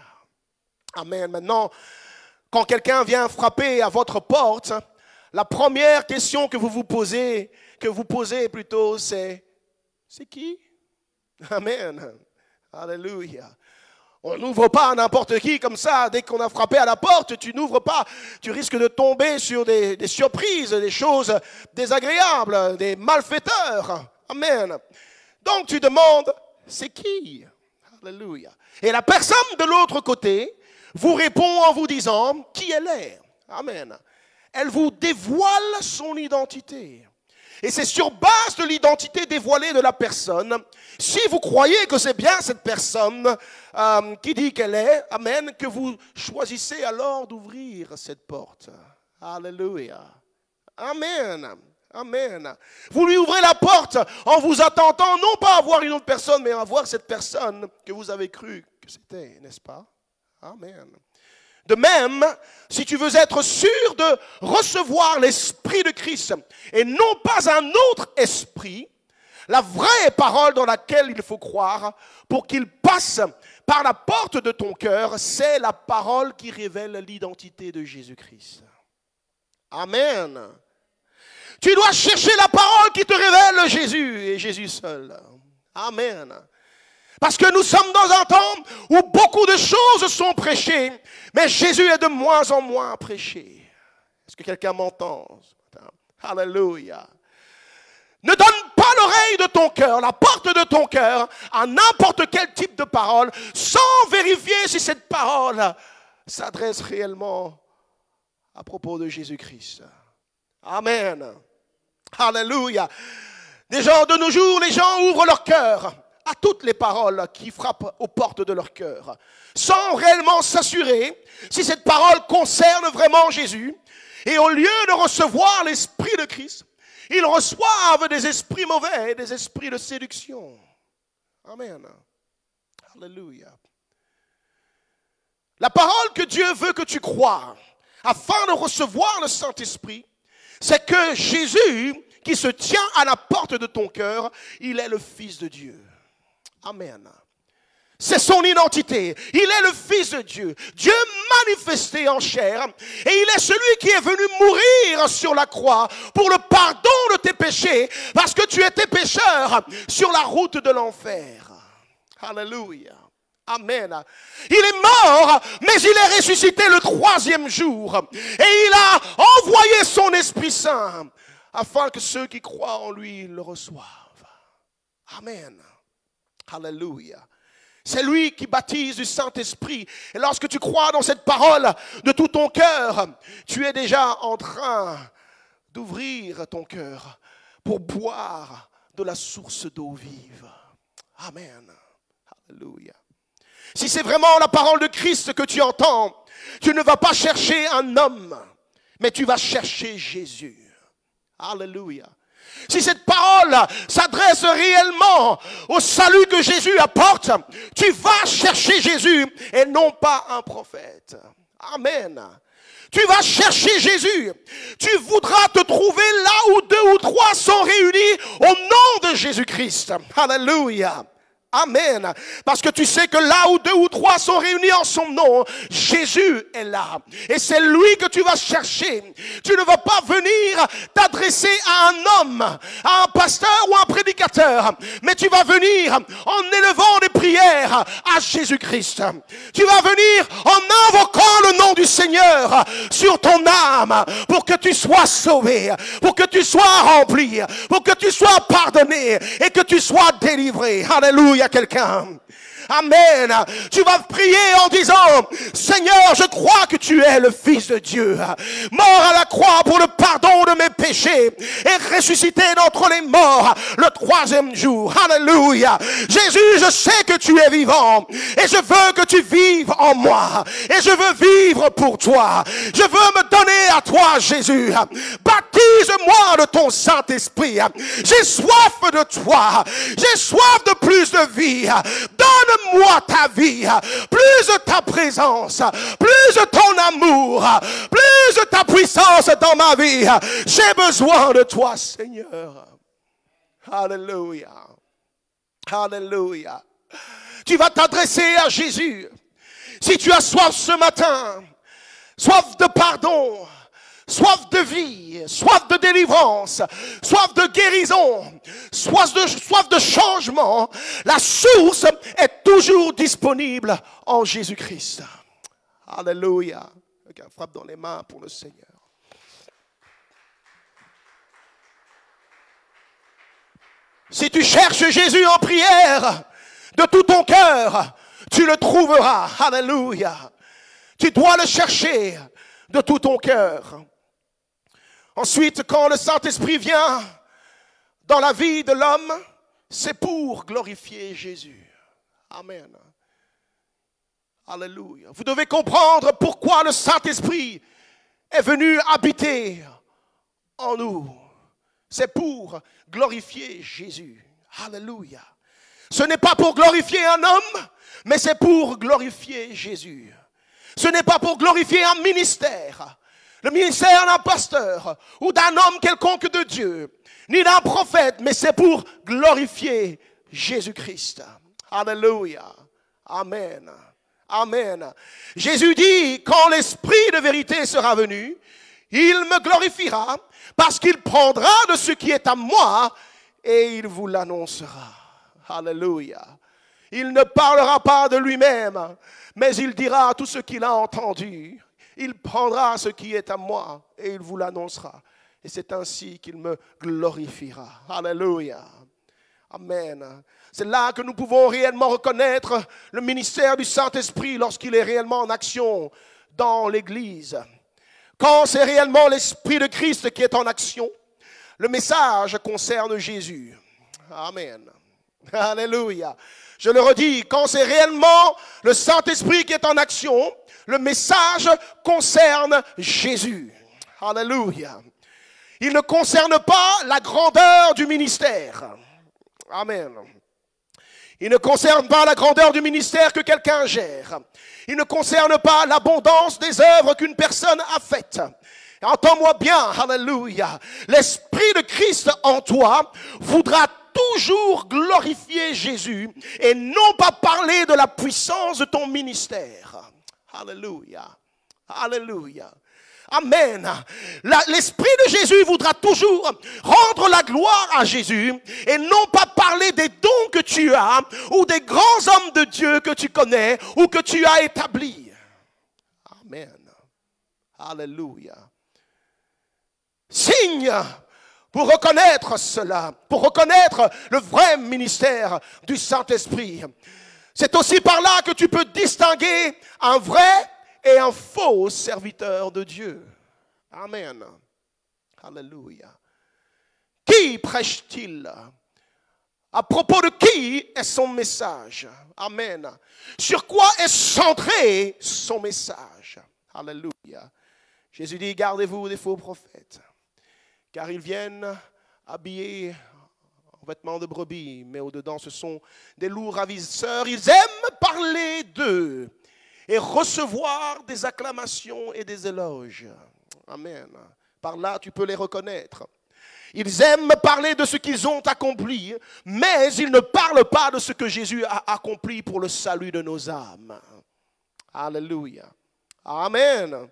Amen. Maintenant, quand quelqu'un vient frapper à votre porte, la première question que vous posez plutôt, c'est qui? Amen. Alléluia. On n'ouvre pas à n'importe qui comme ça. Dès qu'on a frappé à la porte, tu n'ouvres pas. Tu risques de tomber sur des surprises, des choses désagréables, des malfaiteurs. Amen. Donc tu demandes, c'est qui? Alléluia. Et la personne de l'autre côté vous répond en vous disant qui elle est. Amen. Elle vous dévoile son identité. Et c'est sur base de l'identité dévoilée de la personne, si vous croyez que c'est bien cette personne qui dit qu'elle est, amen, que vous choisissez alors d'ouvrir cette porte. Alléluia. Amen. Amen. Vous lui ouvrez la porte en vous attendant non pas à voir une autre personne, mais à voir cette personne que vous avez cru que c'était, n'est-ce pas? Amen. De même, si tu veux être sûr de recevoir l'Esprit de Christ et non pas un autre esprit, la vraie parole dans laquelle il faut croire pour qu'il passe par la porte de ton cœur, c'est la parole qui révèle l'identité de Jésus-Christ. Amen. Tu dois chercher la parole qui te révèle Jésus et Jésus seul. Amen. Parce que nous sommes dans un temps où beaucoup de choses sont prêchées, mais Jésus est de moins en moins prêché. Est-ce que quelqu'un m'entend? Alléluia. Ne donne pas l'oreille de ton cœur, la porte de ton cœur, à n'importe quel type de parole, sans vérifier si cette parole s'adresse réellement à propos de Jésus-Christ. Amen. Alléluia. Des gens de nos jours, les gens ouvrent leur cœur à toutes les paroles qui frappent aux portes de leur cœur, sans réellement s'assurer si cette parole concerne vraiment Jésus. Et au lieu de recevoir l'Esprit de Christ, ils reçoivent des esprits mauvais, des esprits de séduction. Amen. Alléluia. La parole que Dieu veut que tu crois, afin de recevoir le Saint-Esprit, c'est que Jésus, qui se tient à la porte de ton cœur, il est le Fils de Dieu. Amen. C'est son identité. Il est le Fils de Dieu. Dieu manifesté en chair. Et il est celui qui est venu mourir sur la croix pour le pardon de tes péchés. Parce que tu étais pécheur sur la route de l'enfer. Alléluia. Amen. Il est mort, mais il est ressuscité le 3e jour. Et il a envoyé son Esprit Saint afin que ceux qui croient en lui le reçoivent. Amen. Alléluia. C'est lui qui baptise du Saint-Esprit. Et lorsque tu crois dans cette parole de tout ton cœur, tu es déjà en train d'ouvrir ton cœur pour boire de la source d'eau vive. Amen. Alléluia. Si c'est vraiment la parole de Christ que tu entends, tu ne vas pas chercher un homme, mais tu vas chercher Jésus. Alléluia. Si cette parole s'adresse réellement au salut que Jésus apporte, tu vas chercher Jésus et non pas un prophète. Amen. Tu vas chercher Jésus. Tu voudras te trouver là où 2 ou 3 sont réunis au nom de Jésus-Christ. Alléluia. Amen. Parce que tu sais que là où 2 ou 3 sont réunis en son nom, Jésus est là. Et c'est lui que tu vas chercher. Tu ne vas pas venir t'adresser à un homme, à un pasteur ou à un prédicateur. Mais tu vas venir en élevant des prières à Jésus-Christ. Tu vas venir en invoquant le nom du Seigneur sur ton âme pour que tu sois sauvé, pour que tu sois rempli, pour que tu sois pardonné et que tu sois délivré. Alléluia. Quelqu'un. Amen. Tu vas prier en disant, Seigneur, je crois que tu es le Fils de Dieu, mort à la croix pour le pardon de mes péchés et ressuscité d'entre les morts le 3e jour. Alléluia. Jésus, je sais que tu es vivant et je veux que tu vives en moi et je veux vivre pour toi. Je veux me donner à toi, Jésus. Baptise-moi de ton Saint-Esprit. J'ai soif de toi. J'ai soif de plus de vie. Donne-moi ta vie, plus de ta présence, plus de ton amour, plus de ta puissance dans ma vie. J'ai besoin de toi, Seigneur. Alléluia. Alléluia. Tu vas t'adresser à Jésus. Si tu as soif ce matin, soif de pardon, soif de vie, soif de délivrance, soif de guérison, soif de changement, la source est toujours disponible en Jésus-Christ. Alléluia. Frappe dans les mains pour le Seigneur. Si tu cherches Jésus en prière de tout ton cœur, tu le trouveras. Alléluia. Tu dois le chercher de tout ton cœur. Ensuite, quand le Saint-Esprit vient dans la vie de l'homme, c'est pour glorifier Jésus. Amen. Alléluia. Vous devez comprendre pourquoi le Saint-Esprit est venu habiter en nous. C'est pour glorifier Jésus. Alléluia. Ce n'est pas pour glorifier un homme, mais c'est pour glorifier Jésus. Ce n'est pas pour glorifier un ministère, le ministère d'un pasteur ou d'un homme quelconque de Dieu, ni d'un prophète, mais c'est pour glorifier Jésus-Christ. Alléluia. Amen. Amen. Jésus dit, quand l'Esprit de vérité sera venu, il me glorifiera parce qu'il prendra de ce qui est à moi et il vous l'annoncera. Alléluia. Il ne parlera pas de lui-même, mais il dira tout ce qu'il a entendu. Il prendra ce qui est à moi et il vous l'annoncera. Et c'est ainsi qu'il me glorifiera. Alléluia. Amen. C'est là que nous pouvons réellement reconnaître le ministère du Saint-Esprit lorsqu'il est réellement en action dans l'Église. Quand c'est réellement l'Esprit de Christ qui est en action, le message concerne Jésus. Amen. Alléluia. Je le redis, quand c'est réellement le Saint-Esprit qui est en action, le message concerne Jésus. Alléluia. Il ne concerne pas la grandeur du ministère. Amen. Il ne concerne pas la grandeur du ministère que quelqu'un gère. Il ne concerne pas l'abondance des œuvres qu'une personne a faites. Entends-moi bien, alléluia. L'Esprit de Christ en toi voudra toujours glorifier Jésus et non pas parler de la puissance de ton ministère. Alléluia. Alléluia. Amen. L'Esprit de Jésus voudra toujours rendre la gloire à Jésus et non pas parler des dons que tu as ou des grands hommes de Dieu que tu connais ou que tu as établis. Amen. Alléluia. Signe pour reconnaître cela, pour reconnaître le vrai ministère du Saint-Esprit. C'est aussi par là que tu peux distinguer un vrai et un faux serviteur de Dieu. Amen. Alléluia. Qui prêche-t-il? À propos de qui est son message? Amen. Sur quoi est centré son message? Alléluia. Jésus dit, gardez-vous des faux prophètes, car ils viennent habillés en vêtements de brebis, mais au-dedans ce sont des loups ravisseurs. Ils aiment parler d'eux et recevoir des acclamations et des éloges. Amen. Par là, tu peux les reconnaître. Ils aiment parler de ce qu'ils ont accompli, mais ils ne parlent pas de ce que Jésus a accompli pour le salut de nos âmes. Alléluia. Amen.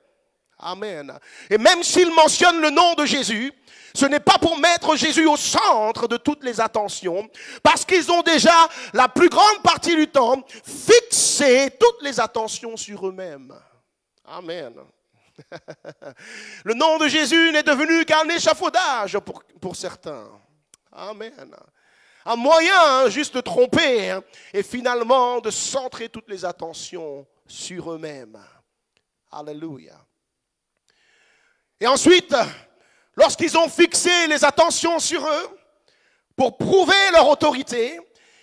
Amen. Et même s'ils mentionnent le nom de Jésus, ce n'est pas pour mettre Jésus au centre de toutes les attentions, parce qu'ils ont déjà, la plus grande partie du temps, fixé toutes les attentions sur eux-mêmes. Amen. Le nom de Jésus n'est devenu qu'un échafaudage pour certains. Amen. un moyen juste de tromper et finalement de centrer toutes les attentions sur eux-mêmes. Alléluia. Et ensuite, lorsqu'ils ont fixé les attentions sur eux, pour prouver leur autorité,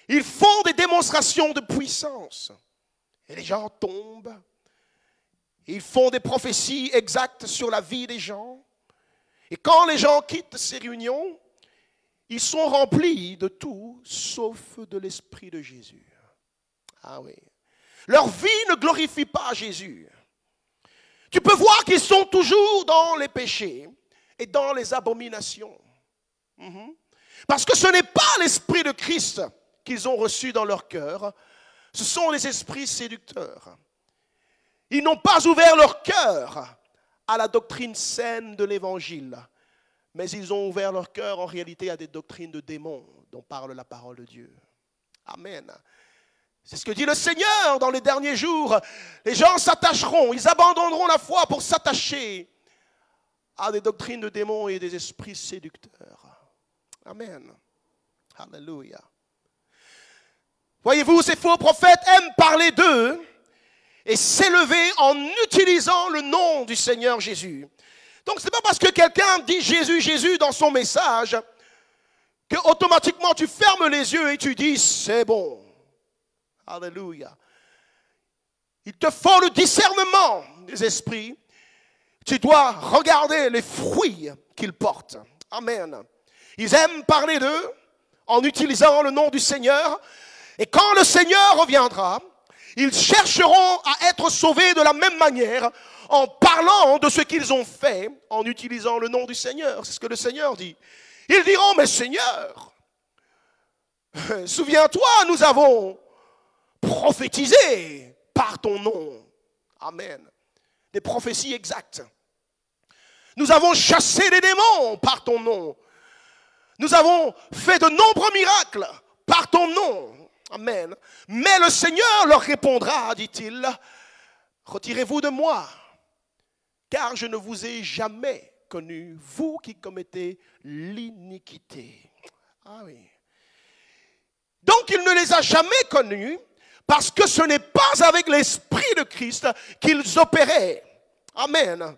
ils font des démonstrations de puissance. Et les gens tombent. Ils font des prophéties exactes sur la vie des gens. Et quand les gens quittent ces réunions, ils sont remplis de tout sauf de l'Esprit de Jésus. Ah oui. Leur vie ne glorifie pas Jésus. Tu peux voir qu'ils sont toujours dans les péchés et dans les abominations. Parce que ce n'est pas l'Esprit de Christ qu'ils ont reçu dans leur cœur. Ce sont les esprits séducteurs. Ils n'ont pas ouvert leur cœur à la doctrine saine de l'Évangile, mais ils ont ouvert leur cœur en réalité à des doctrines de démons dont parle la parole de Dieu. Amen. C'est ce que dit le Seigneur dans les derniers jours. Les gens s'attacheront, ils abandonneront la foi pour s'attacher à des doctrines de démons et des esprits séducteurs. Amen. Alléluia. Voyez-vous, ces faux prophètes aiment parler d'eux et s'élever en utilisant le nom du Seigneur Jésus. Donc ce n'est pas parce que quelqu'un dit Jésus, Jésus dans son message que automatiquement tu fermes les yeux et tu dis c'est bon. Alléluia. Il te faut le discernement des esprits. Tu dois regarder les fruits qu'ils portent. Amen. Ils aiment parler d'eux en utilisant le nom du Seigneur. Et quand le Seigneur reviendra, ils chercheront à être sauvés de la même manière en parlant de ce qu'ils ont fait en utilisant le nom du Seigneur. C'est ce que le Seigneur dit. Ils diront, mais Seigneur, souviens-toi, nous avons prophétisé par ton nom. Amen. Des prophéties exactes. Nous avons chassé les démons par ton nom. Nous avons fait de nombreux miracles par ton nom. Amen. Mais le Seigneur leur répondra, dit-il, retirez-vous de moi, car je ne vous ai jamais connu, vous qui commettez l'iniquité. Ah oui. Donc il ne les a jamais connus, parce que ce n'est pas avec l'Esprit de Christ qu'ils opéraient. Amen.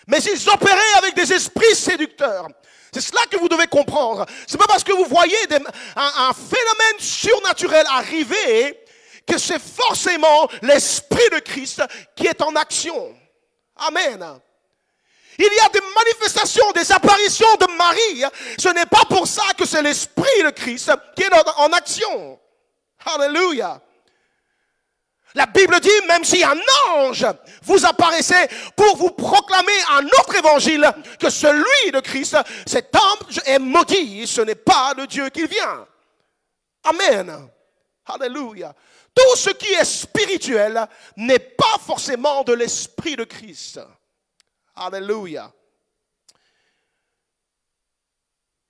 Mais ils opéraient avec des esprits séducteurs. C'est cela que vous devez comprendre. Ce n'est pas parce que vous voyez un phénomène surnaturel arriver que c'est forcément l'Esprit de Christ qui est en action. Amen. Il y a des manifestations, des apparitions de Marie. Ce n'est pas pour ça que c'est l'Esprit de Christ qui est en action. Alléluia. La Bible dit, même si un ange vous apparaissait pour vous proclamer un autre évangile que celui de Christ, cet ange est maudit, ce n'est pas de Dieu qu'il vient. Amen. Alléluia. Tout ce qui est spirituel n'est pas forcément de l'Esprit de Christ. Alléluia.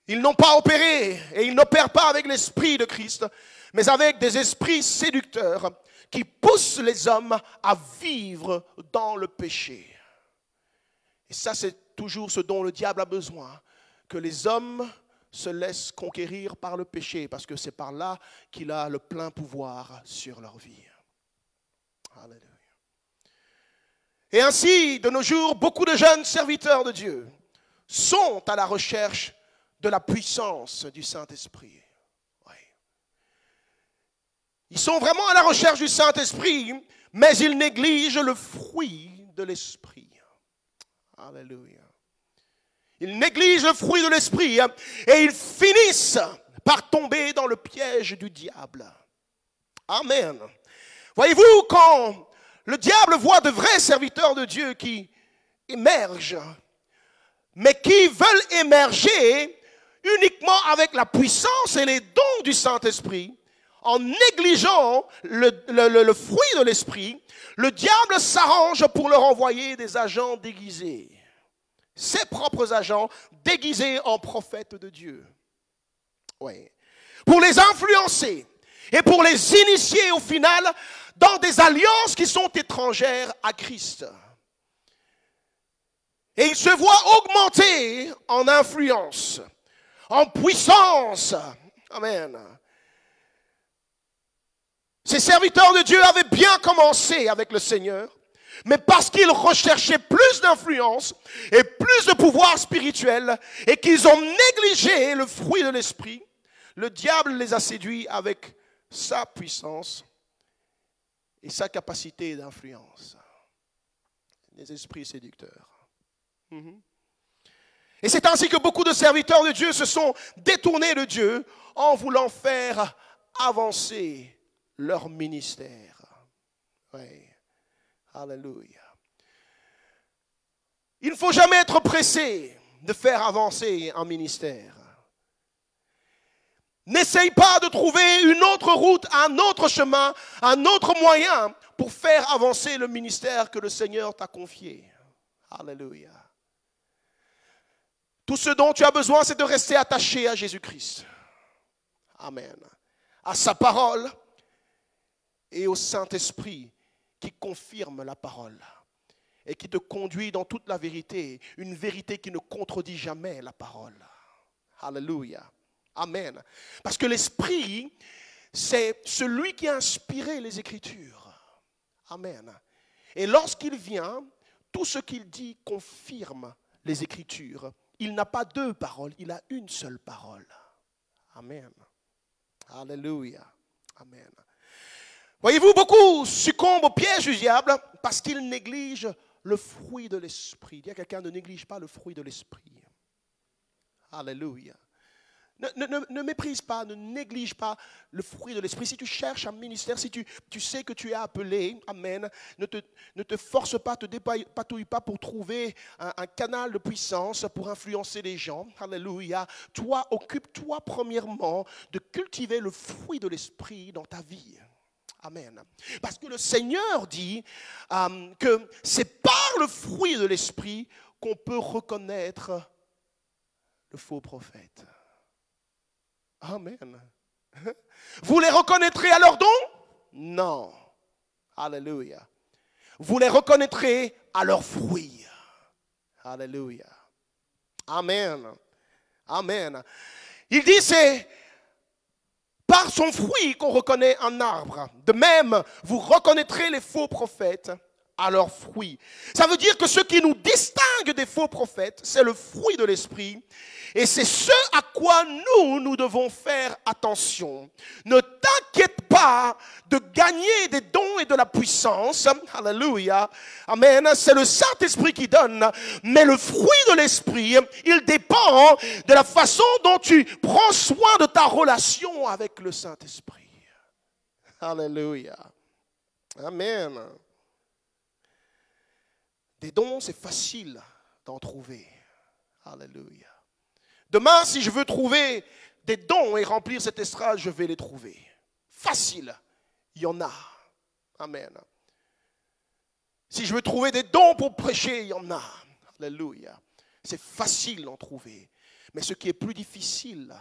Ils n'ont pas opéré et ils n'opèrent pas avec l'Esprit de Christ, mais avec des esprits séducteurs qui poussent les hommes à vivre dans le péché. Et ça, c'est toujours ce dont le diable a besoin, que les hommes se laissent conquérir par le péché, parce que c'est par là qu'il a le plein pouvoir sur leur vie. Alléluia. Et ainsi, de nos jours, beaucoup de jeunes serviteurs de Dieu sont à la recherche de la puissance du Saint-Esprit. Ils sont vraiment à la recherche du Saint-Esprit, mais ils négligent le fruit de l'Esprit. Alléluia. Ils négligent le fruit de l'Esprit et ils finissent par tomber dans le piège du diable. Amen. Voyez-vous, quand le diable voit de vrais serviteurs de Dieu qui émergent, mais qui veulent émerger uniquement avec la puissance et les dons du Saint-Esprit, en négligeant le fruit de l'esprit, le diable s'arrange pour leur envoyer des agents déguisés. Ses propres agents déguisés en prophètes de Dieu. Oui. Pour les influencer et pour les initier au final dans des alliances qui sont étrangères à Christ. Et ils se voient augmenter en influence, en puissance. Amen. Ces serviteurs de Dieu avaient bien commencé avec le Seigneur, mais parce qu'ils recherchaient plus d'influence et plus de pouvoir spirituel et qu'ils ont négligé le fruit de l'esprit, le diable les a séduits avec sa puissance et sa capacité d'influence. Les esprits séducteurs. Et c'est ainsi que beaucoup de serviteurs de Dieu se sont détournés de Dieu en voulant faire avancer leur ministère. Oui. Alléluia. Il ne faut jamais être pressé de faire avancer un ministère. N'essaye pas de trouver une autre route, un autre chemin, un autre moyen pour faire avancer le ministère que le Seigneur t'a confié. Alléluia. Tout ce dont tu as besoin, c'est de rester attaché à Jésus-Christ. Amen. À sa parole et au Saint-Esprit qui confirme la parole et qui te conduit dans toute la vérité, une vérité qui ne contredit jamais la parole. Alléluia. Amen. Parce que l'Esprit, c'est celui qui a inspiré les Écritures. Amen. Et lorsqu'il vient, tout ce qu'il dit confirme les Écritures. Il n'a pas deux paroles, il a une seule parole. Amen. Alléluia. Amen. Voyez-vous, beaucoup succombent au piège du diable parce qu'ils négligent le fruit de l'esprit. Dis à quelqu'un, ne néglige pas le fruit de l'esprit. Alléluia. Ne méprise pas, ne néglige pas le fruit de l'esprit. Si tu cherches un ministère, si tu sais que tu es appelé, amen, ne te force pas, te dépatouille pas pour trouver un canal de puissance pour influencer les gens. Alléluia. Toi, occupe-toi premièrement de cultiver le fruit de l'esprit dans ta vie. Amen. Parce que le Seigneur dit que c'est par le fruit de l'esprit qu'on peut reconnaître le faux prophète. Amen. Vous les reconnaîtrez à leurs dons? Non. Alléluia. Vous les reconnaîtrez à leurs fruits. Alléluia. Amen. Amen. Il dit c'est par son fruit qu'on reconnaît un arbre. De même, vous reconnaîtrez les faux prophètes à leurs fruits. Ça veut dire que ce qui nous distingue des faux prophètes, c'est le fruit de l'esprit. Et c'est ce à quoi nous devons faire attention. Ne t'inquiète pas de gagner des dons et de la puissance. Alléluia. Amen. C'est le Saint-Esprit qui donne. Mais le fruit de l'esprit, il dépend de la façon dont tu prends soin de ta relation avec le Saint-Esprit. Alléluia. Amen. Des dons, c'est facile d'en trouver. Alléluia. Demain, si je veux trouver des dons et remplir cette estrade, je vais les trouver. Facile. Il y en a. Amen. Si je veux trouver des dons pour prêcher, il y en a. Alléluia. C'est facile d'en trouver. Mais ce qui est plus difficile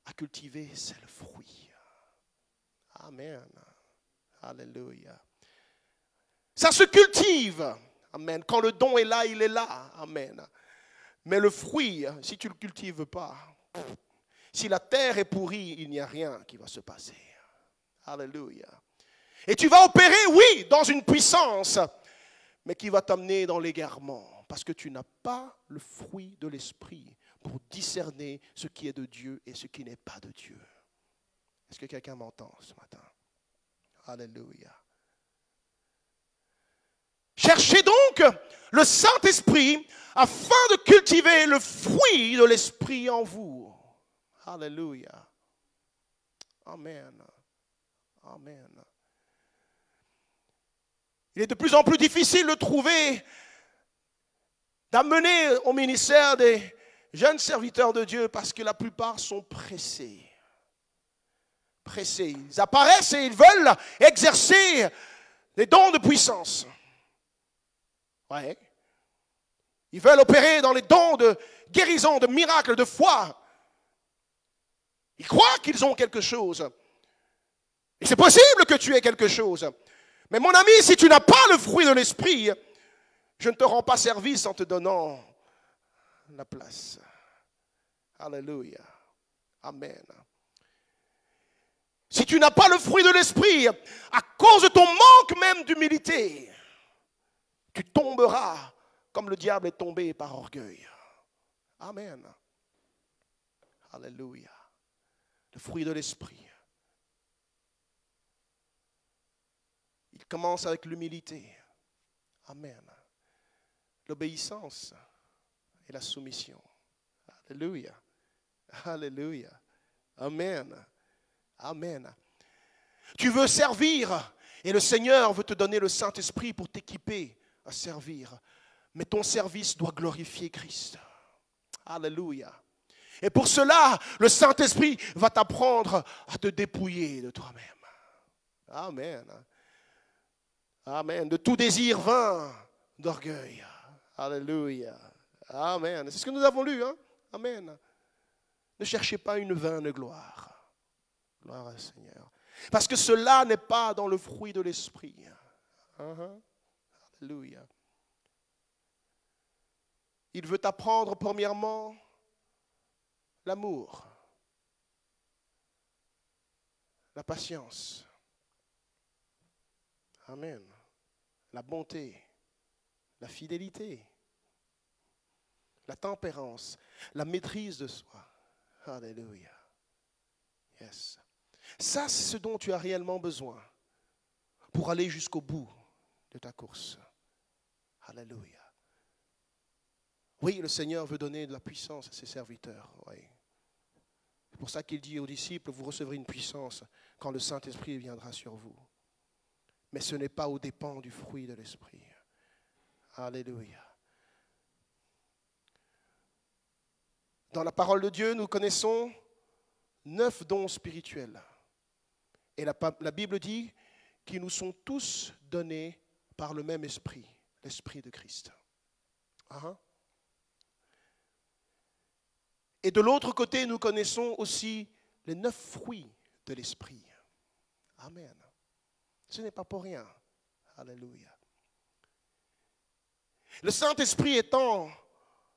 à cultiver, c'est le fruit. Amen. Alléluia. Ça se cultive. Amen. Quand le don est là, il est là. Amen. Mais le fruit, si tu ne le cultives pas, si la terre est pourrie, il n'y a rien qui va se passer. Alléluia. Et tu vas opérer, oui, dans une puissance, mais qui va t'amener dans l'égarement. Parce que tu n'as pas le fruit de l'esprit pour discerner ce qui est de Dieu et ce qui n'est pas de Dieu. Est-ce que quelqu'un m'entend ce matin? Alléluia. Cherchez donc le Saint-Esprit afin de cultiver le fruit de l'Esprit en vous. Alléluia. Amen. Amen. Il est de plus en plus difficile de trouver, d'amener au ministère des jeunes serviteurs de Dieu parce que la plupart sont pressés. Pressés. Ils apparaissent et ils veulent exercer les dons de puissance. Ouais. Ils veulent opérer dans les dons de guérison, de miracles, de foi. Ils croient qu'ils ont quelque chose. Et c'est possible que tu aies quelque chose. Mais mon ami, si tu n'as pas le fruit de l'esprit, je ne te rends pas service en te donnant la place. Alléluia. Amen. Si tu n'as pas le fruit de l'esprit, à cause de ton manque même d'humilité, tu tomberas comme le diable est tombé par orgueil. Amen. Alléluia. Le fruit de l'esprit. Il commence avec l'humilité. Amen. L'obéissance et la soumission. Alléluia. Alléluia. Amen. Amen. Tu veux servir et le Seigneur veut te donner le Saint-Esprit pour t'équiper à servir. Mais ton service doit glorifier Christ. Alléluia. Et pour cela, le Saint-Esprit va t'apprendre à te dépouiller de toi-même. Amen. Amen. De tout désir vain, d'orgueil. Alléluia. Amen. C'est ce que nous avons lu. Hein? Amen. Ne cherchez pas une vaine gloire. Gloire au Seigneur. Parce que cela n'est pas dans le fruit de l'esprit. Alléluia. Il veut t'apprendre premièrement l'amour, la patience. Amen. La bonté, la fidélité, la tempérance, la maîtrise de soi. Alléluia. Yes. Ça, c'est ce dont tu as réellement besoin pour aller jusqu'au bout de ta course. Alléluia. Oui, le Seigneur veut donner de la puissance à ses serviteurs. Oui. C'est pour ça qu'il dit aux disciples, vous recevrez une puissance quand le Saint-Esprit viendra sur vous. Mais ce n'est pas aux dépens du fruit de l'Esprit. Alléluia. Dans la parole de Dieu, nous connaissons 9 dons spirituels. Et la Bible dit qu'ils nous sont tous donnés par le même esprit, l'esprit de Christ. Et de l'autre côté, nous connaissons aussi les 9 fruits de l'esprit. Amen. Ce n'est pas pour rien. Alléluia. Le Saint-Esprit étant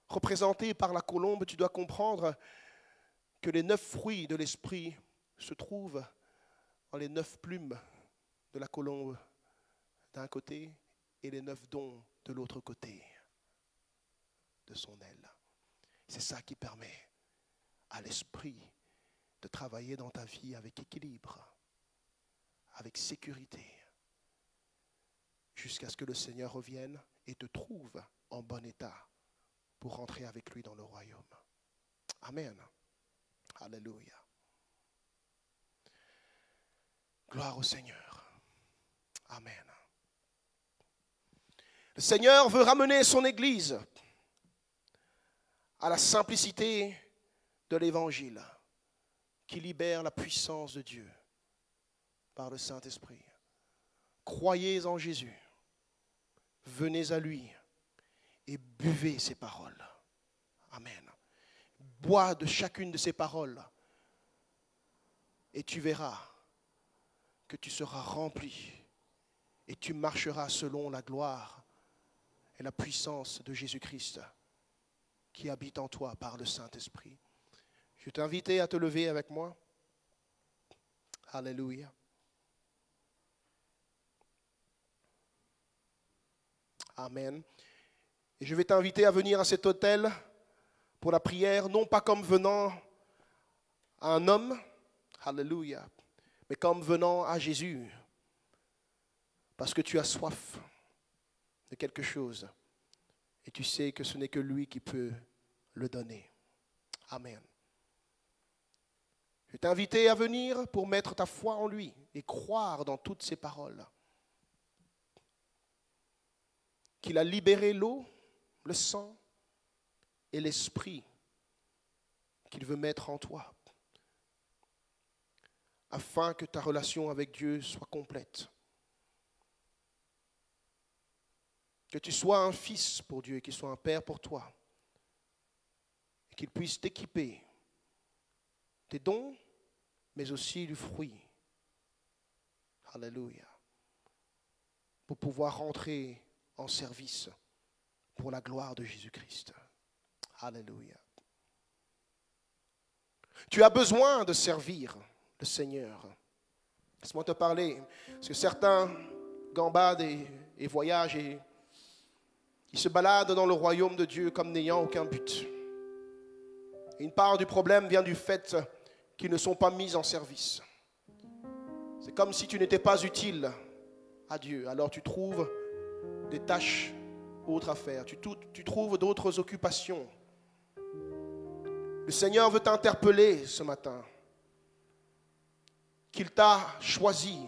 représenté par la colombe, tu dois comprendre que les 9 fruits de l'esprit se trouvent dans les 9 plumes de la colombe d'un côté et les 9 dons de l'autre côté de son aile. C'est ça qui permet à l'esprit de travailler dans ta vie avec équilibre, avec sécurité, jusqu'à ce que le Seigneur revienne et te trouve en bon état pour rentrer avec lui dans le royaume. Amen. Alléluia. Gloire au Seigneur. Amen. Le Seigneur veut ramener son Église à la simplicité de l'Évangile qui libère la puissance de Dieu par le Saint-Esprit. Croyez en Jésus, venez à lui et buvez ses paroles. Amen. Bois de chacune de ces paroles et tu verras que tu seras rempli et tu marcheras selon la gloire et la puissance de Jésus-Christ qui habite en toi par le Saint-Esprit. Je vais t'inviter à te lever avec moi. Alléluia. Amen. Et je vais t'inviter à venir à cet autel pour la prière, non pas comme venant à un homme, alléluia, mais comme venant à Jésus, parce que tu as soif de quelque chose et tu sais que ce n'est que lui qui peut le donner. Amen. Je vais t'inviter à venir pour mettre ta foi en lui et croire dans toutes ses paroles. Qu'il a libéré l'eau, le sang et l'esprit qu'il veut mettre en toi, afin que ta relation avec Dieu soit complète. Que tu sois un fils pour Dieu et qu'il soit un père pour toi. Et qu'il puisse t'équiper des dons, mais aussi du fruit. Alléluia. Pour pouvoir rentrer en service pour la gloire de Jésus-Christ. Alléluia. Tu as besoin de servir le Seigneur Laisse-moi te parler. Parce que certains gambadent et voyagent et ils se baladent dans le royaume de Dieu comme n'ayant aucun but. Et une part du problème vient du fait qu'ils ne sont pas mis en service. C'est comme si tu n'étais pas utile à Dieu. Alors tu trouves des tâches autres à faire. Tu trouves d'autres occupations. Le Seigneur veut t'interpeller ce matin. Qu'il t'a choisi.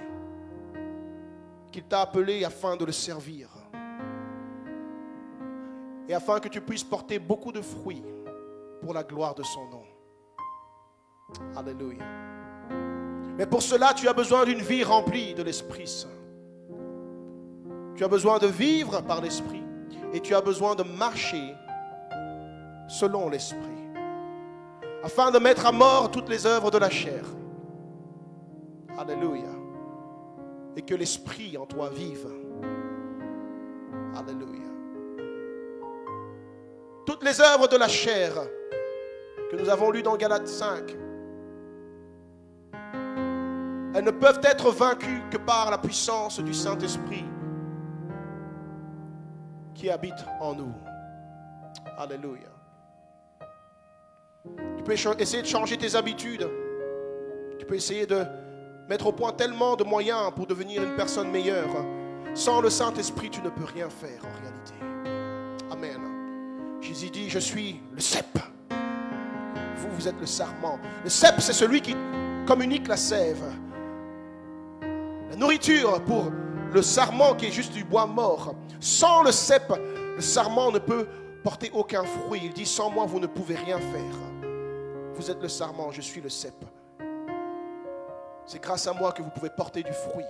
Qu'il t'a appelé afin de le servir. Et afin que tu puisses porter beaucoup de fruits pour la gloire de son nom. Alléluia. Mais pour cela, tu as besoin d'une vie remplie de l'Esprit Saint. Tu as besoin de vivre par l'Esprit. Et tu as besoin de marcher selon l'Esprit. Afin de mettre à mort toutes les œuvres de la chair. Alléluia. Et que l'Esprit en toi vive. Alléluia. Toutes les œuvres de la chair que nous avons lues dans Galates 5, elles ne peuvent être vaincues que par la puissance du Saint-Esprit qui habite en nous. Alléluia. Tu peux essayer de changer tes habitudes. Tu peux essayer de mettre au point tellement de moyens pour devenir une personne meilleure. Sans le Saint-Esprit, tu ne peux rien faire en réalité. Amen. Jésus dit, je suis le cep. Vous, vous êtes le sarment. Le cep, c'est celui qui communique la sève. La nourriture pour le sarment qui est juste du bois mort. Sans le cep, le sarment ne peut porter aucun fruit. Il dit, sans moi, vous ne pouvez rien faire. Vous êtes le sarment, je suis le cep. C'est grâce à moi que vous pouvez porter du fruit.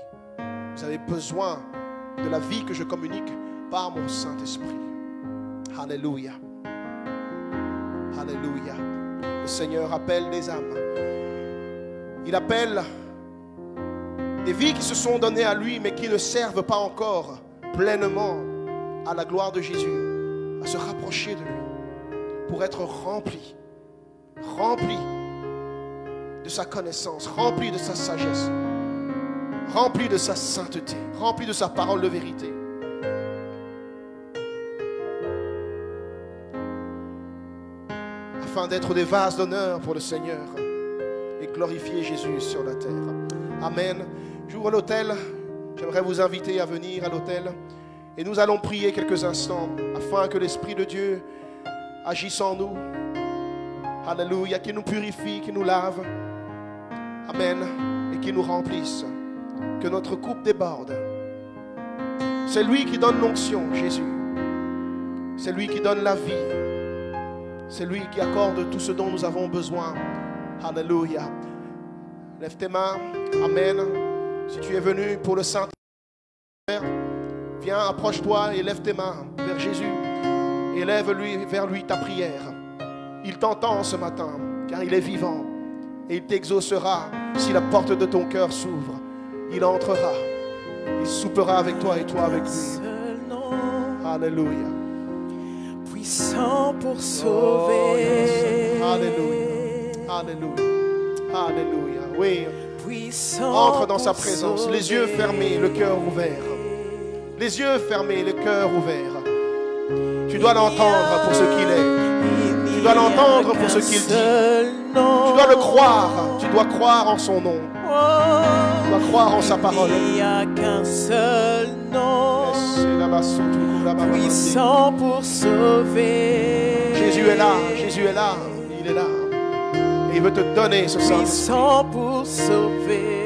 Vous avez besoin de la vie que je communique par mon Saint-Esprit. Alléluia. Alléluia. Le Seigneur appelle des âmes. Il appelle des vies qui se sont données à lui, mais qui ne servent pas encore pleinement à la gloire de Jésus, à se rapprocher de lui, pour être remplis de sa connaissance, remplis de sa sagesse, remplis de sa sainteté, remplis de sa parole de vérité. Afin d'être des vases d'honneur pour le Seigneur et glorifier Jésus sur la terre. Amen. J'ouvre l'autel. J'aimerais vous inviter à venir à l'autel. Et nous allons prier quelques instants afin que l'Esprit de Dieu agisse en nous. Alléluia. Qu'il nous purifie, qu'il nous lave. Amen. Et qu'il nous remplisse. Que notre coupe déborde. C'est lui qui donne l'onction, Jésus. C'est lui qui donne la vie. C'est lui qui accorde tout ce dont nous avons besoin. Alléluia. Lève tes mains. Amen. Si tu es venu pour le Saint-Esprit, viens, approche-toi et lève tes mains vers Jésus. Et lève vers lui ta prière. Il t'entend ce matin, car il est vivant. Et il t'exaucera si la porte de ton cœur s'ouvre. Il entrera. Il soupera avec toi et toi avec lui. Alléluia. Puissant pour sauver. Oh, yes. Alléluia. Alléluia. Alléluia. Oui. Puissant. Entre dans sa présence. Sauver. Les yeux fermés, le cœur ouvert. Les yeux fermés, le cœur ouvert. Tu dois l'entendre pour ce qu'il est. Tu dois l'entendre pour ce qu'il dit. Tu dois le croire. Tu dois croire en son nom. Tu dois croire en sa parole. Il n'y a qu'un seul nom. Puissant pour sauver. Jésus est là, Jésus est là, il est là. Et il veut te donner ce Saint-Esprit. Puissant pour sauver.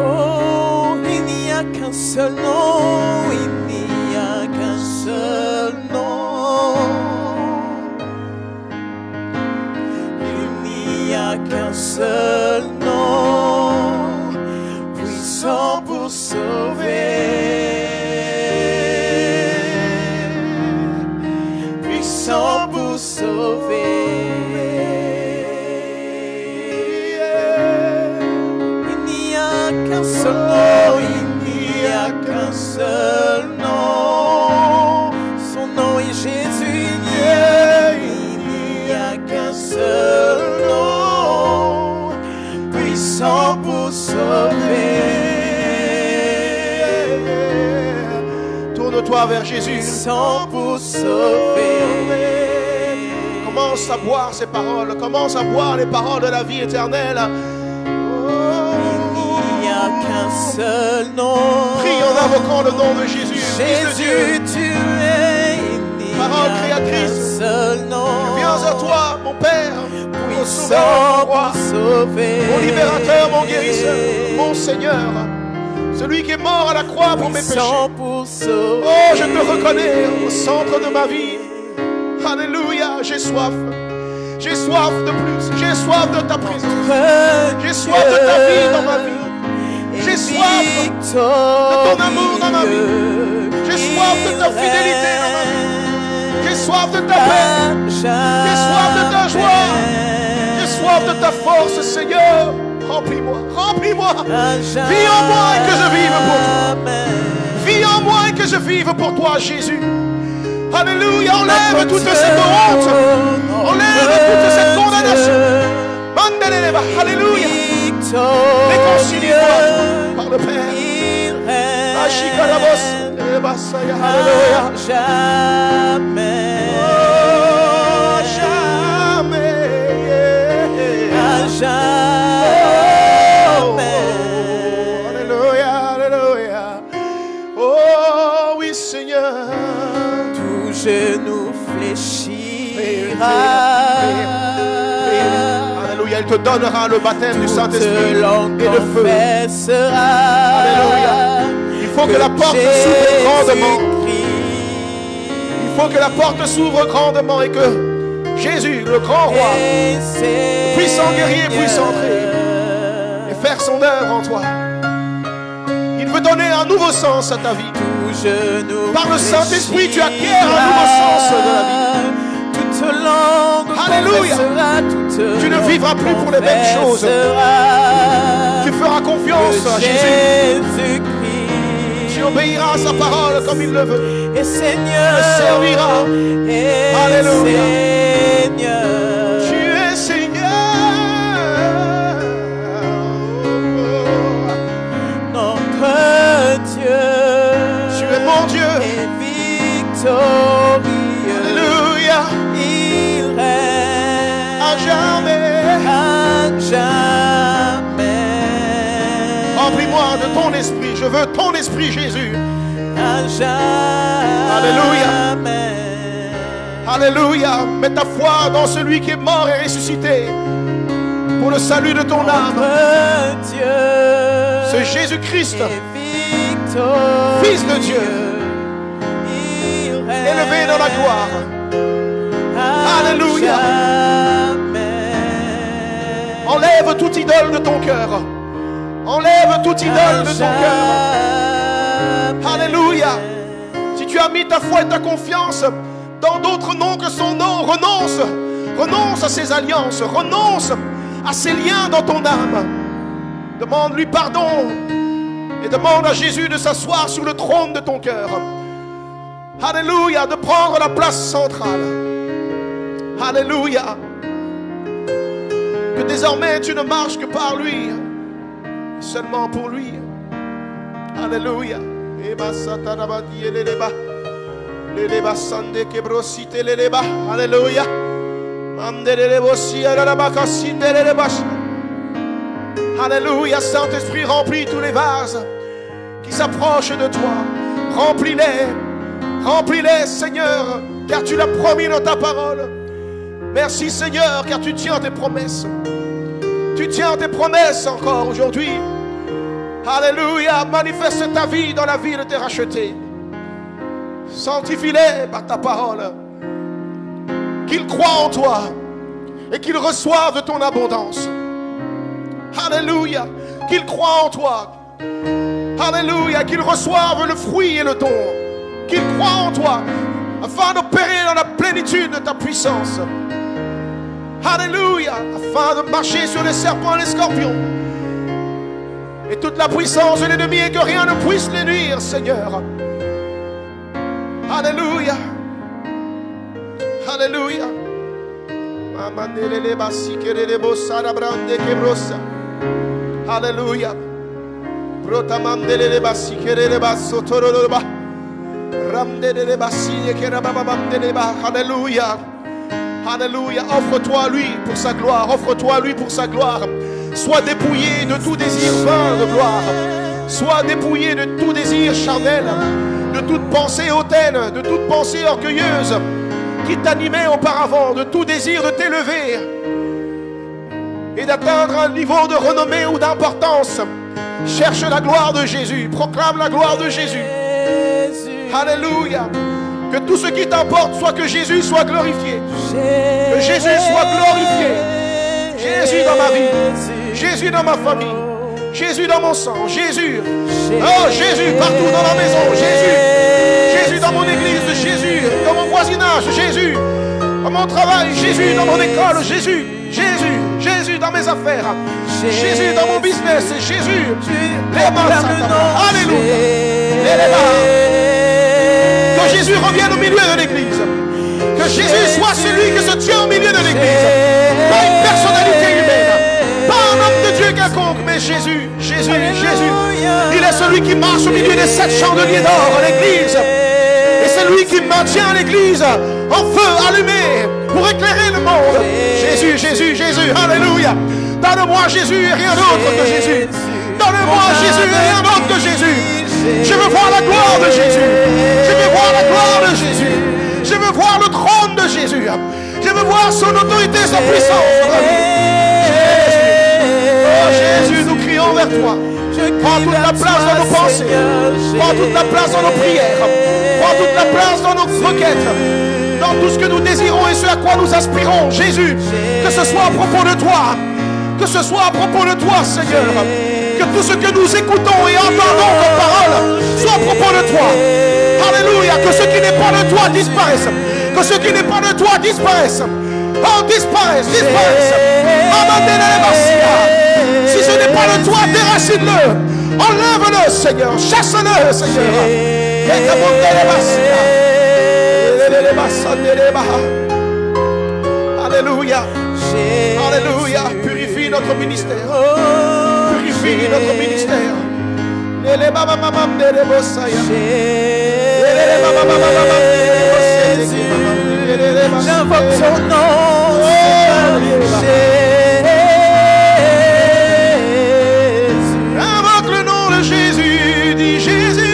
Oh, il n'y a qu'un seul nom, il n'y a qu'un seul nom. Il n'y a qu'un seul nom, puissant pour sauver. Puissant pour sauver. Il n'y a qu'un seul nom, il n'y a qu'un seul nom. Son nom est Jésus, il n'y a qu'un seul nom. Tourne-toi vers Jésus. Puissant pour sauver. Commence à boire ces paroles. Commence à boire les paroles de la vie éternelle. Il n'y a qu'un seul nom. Prie en invoquant le nom de Jésus. Fils de Dieu. Jésus, tu es. Parole créatrice. Seul nom. Je viens à toi, mon Père. Mon sauveur, mon roi. Mon libérateur, mon guérisseur. Mon Seigneur. Celui qui est mort à la croix pour mes péchés. Oh, je te reconnais au centre de ma vie. Alléluia, j'ai soif. J'ai soif de plus. J'ai soif de ta présence. J'ai soif de ta vie dans ma vie. J'ai soif de ton amour dans ma vie. J'ai soif de ta fidélité dans ma vie. J'ai soif de ta paix. J'ai soif de ta joie. J'ai soif de ta force, Seigneur. Remplis-moi, remplis-moi. Vis en moi et que je vive pour toi. Vis en moi et que je vive pour toi, Jésus. Alléluia, enlève toute cette honte. Enlève toute cette condamnation. Alléluia. Réconcilie-moi par le Père. Alléluia. Jamais. Oh, jamais. Jamais. Alléluia, alléluia. Oh oui, Seigneur. Tout genou fléchira. Alléluia, il te donnera le baptême du Saint-Esprit et de feu. Alléluia. Il faut que la porte s'ouvre grandement. Il faut que la porte s'ouvre grandement et que Jésus, le grand roi, puissant guerrier, puisse entrer et faire son œuvre en toi. Il veut donner un nouveau sens à ta vie. Par le Saint-Esprit, tu acquiers un nouveau sens de la vie. Alléluia. Tu ne vivras plus pour les mêmes choses. Tu feras confiance à Jésus. Tu obéiras à sa parole comme il le veut. Et Seigneur, tu serviras. Alléluia. Tu es Seigneur. Notre Dieu. Tu es mon Dieu. Et victorieux. Alléluia. Il règne à jamais. À jamais. Remplis-moi de ton esprit. Je veux ton esprit, Jésus. À jamais. Alléluia. Alléluia. Mets ta foi dans celui qui est mort et ressuscité pour le salut de ton âme. Dieu, ce Jésus-Christ, Fils de Dieu, élevé dans la gloire. Alléluia. Enlève toute idole de ton cœur. Enlève toute idole de ton cœur. Alléluia. Si tu as mis ta foi et ta confiance dans d'autres noms que son nom, renonce. Renonce à ses alliances. Renonce à ses liens dans ton âme. Demande-lui pardon. Et demande à Jésus de s'asseoir sur le trône de ton cœur. Alléluia. De prendre la place centrale. Alléluia. Que désormais tu ne marches que par lui. Seulement pour lui. Alléluia. Alléluia. Alléluia. Saint-Esprit, remplis tous les vases qui s'approchent de toi. Remplis-les. Remplis-les, Seigneur, car tu l'as promis dans ta parole. Merci, Seigneur, car tu tiens tes promesses. Tu tiens tes promesses encore aujourd'hui. Alléluia. Manifeste ta vie dans la vie de tes rachetés. Sanctifie-les par ta parole. Qu'ils croient en toi et qu'ils reçoivent de ton abondance. Alléluia. Qu'ils croient en toi. Alléluia. Qu'ils reçoivent le fruit et le don. Qu'ils croient en toi afin d'opérer dans la plénitude de ta puissance. Alléluia. Afin de marcher sur les serpents et les scorpions. Et toute la puissance de l'ennemi et que rien ne puisse les nuire, Seigneur. Alléluia. Alléluia. Alléluia. Alléluia. Alléluia. Offre-toi à lui pour sa gloire. Offre-toi à lui pour sa gloire. Sois dépouillé de tout désir vain de gloire. Sois dépouillé de tout désir charnel, de toute pensée hautaine, de toute pensée orgueilleuse qui t'animait auparavant, de tout désir de t'élever et d'atteindre un niveau de renommée ou d'importance. Cherche la gloire de Jésus. Proclame la gloire de Jésus. Alléluia. Que tout ce qui t'importe soit que Jésus soit glorifié. Que Jésus soit glorifié. Jésus dans ma vie. Jésus dans ma famille. Jésus dans mon sang. Jésus. Oh Jésus partout dans la maison. Jésus. Jésus dans mon église. Jésus dans mon voisinage. Jésus dans mon travail. Jésus dans mon école. Jésus. Jésus. Jésus dans mes affaires. Jésus dans mon business. Jésus. Alléluia. Que Jésus revienne au milieu de l'église. Que Jésus soit celui qui se tient au milieu de l'église. Pas une personnalité humaine. Pas un homme de Dieu quelconque, mais Jésus. Jésus. Jésus. Il est celui qui marche au milieu des 7 chandeliers d'or à l'église. Et c'est lui qui maintient l'église en feu allumé pour éclairer le monde. Jésus, Jésus, Jésus. Alléluia. Donne-moi Jésus et rien d'autre que Jésus. Donne-moi Jésus et rien d'autre que Jésus. Je veux voir la gloire de Jésus. Je veux voir la gloire de Jésus. Je veux voir le trône de Jésus. Je veux voir son autorité, sa puissance. Jésus. Oh Jésus, nous crions vers toi. Prends toute la place dans nos pensées. Prends toute la place dans nos prières. Prends toute la place dans nos requêtes. Dans tout ce que nous désirons et ce à quoi nous aspirons. Jésus, que ce soit à propos de toi. Que ce soit à propos de toi, Seigneur. Que tout ce que nous écoutons et entendons comme parole soit à propos de toi. Alléluia. Que ce qui n'est pas de toi disparaisse. Que ce qui n'est pas de toi disparaisse. Oh, disparaisse, disparaisse. Si ce n'est pas de toi, déracine-le. Enlève-le, Seigneur. Chasse-le, Seigneur. Alléluia. Alléluia. Purifie notre ministère. Purifie notre ministère. J'invoque son nom. Invoque le nom de Jésus. Dis Jésus.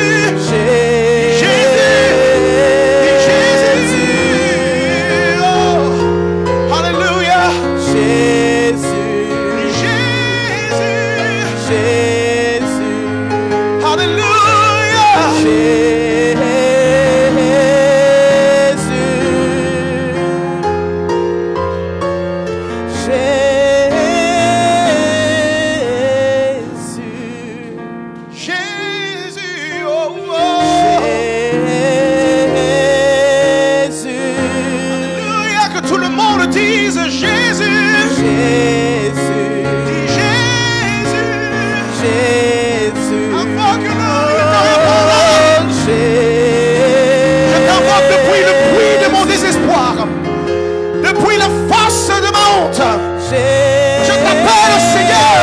Je t'appelle, Seigneur.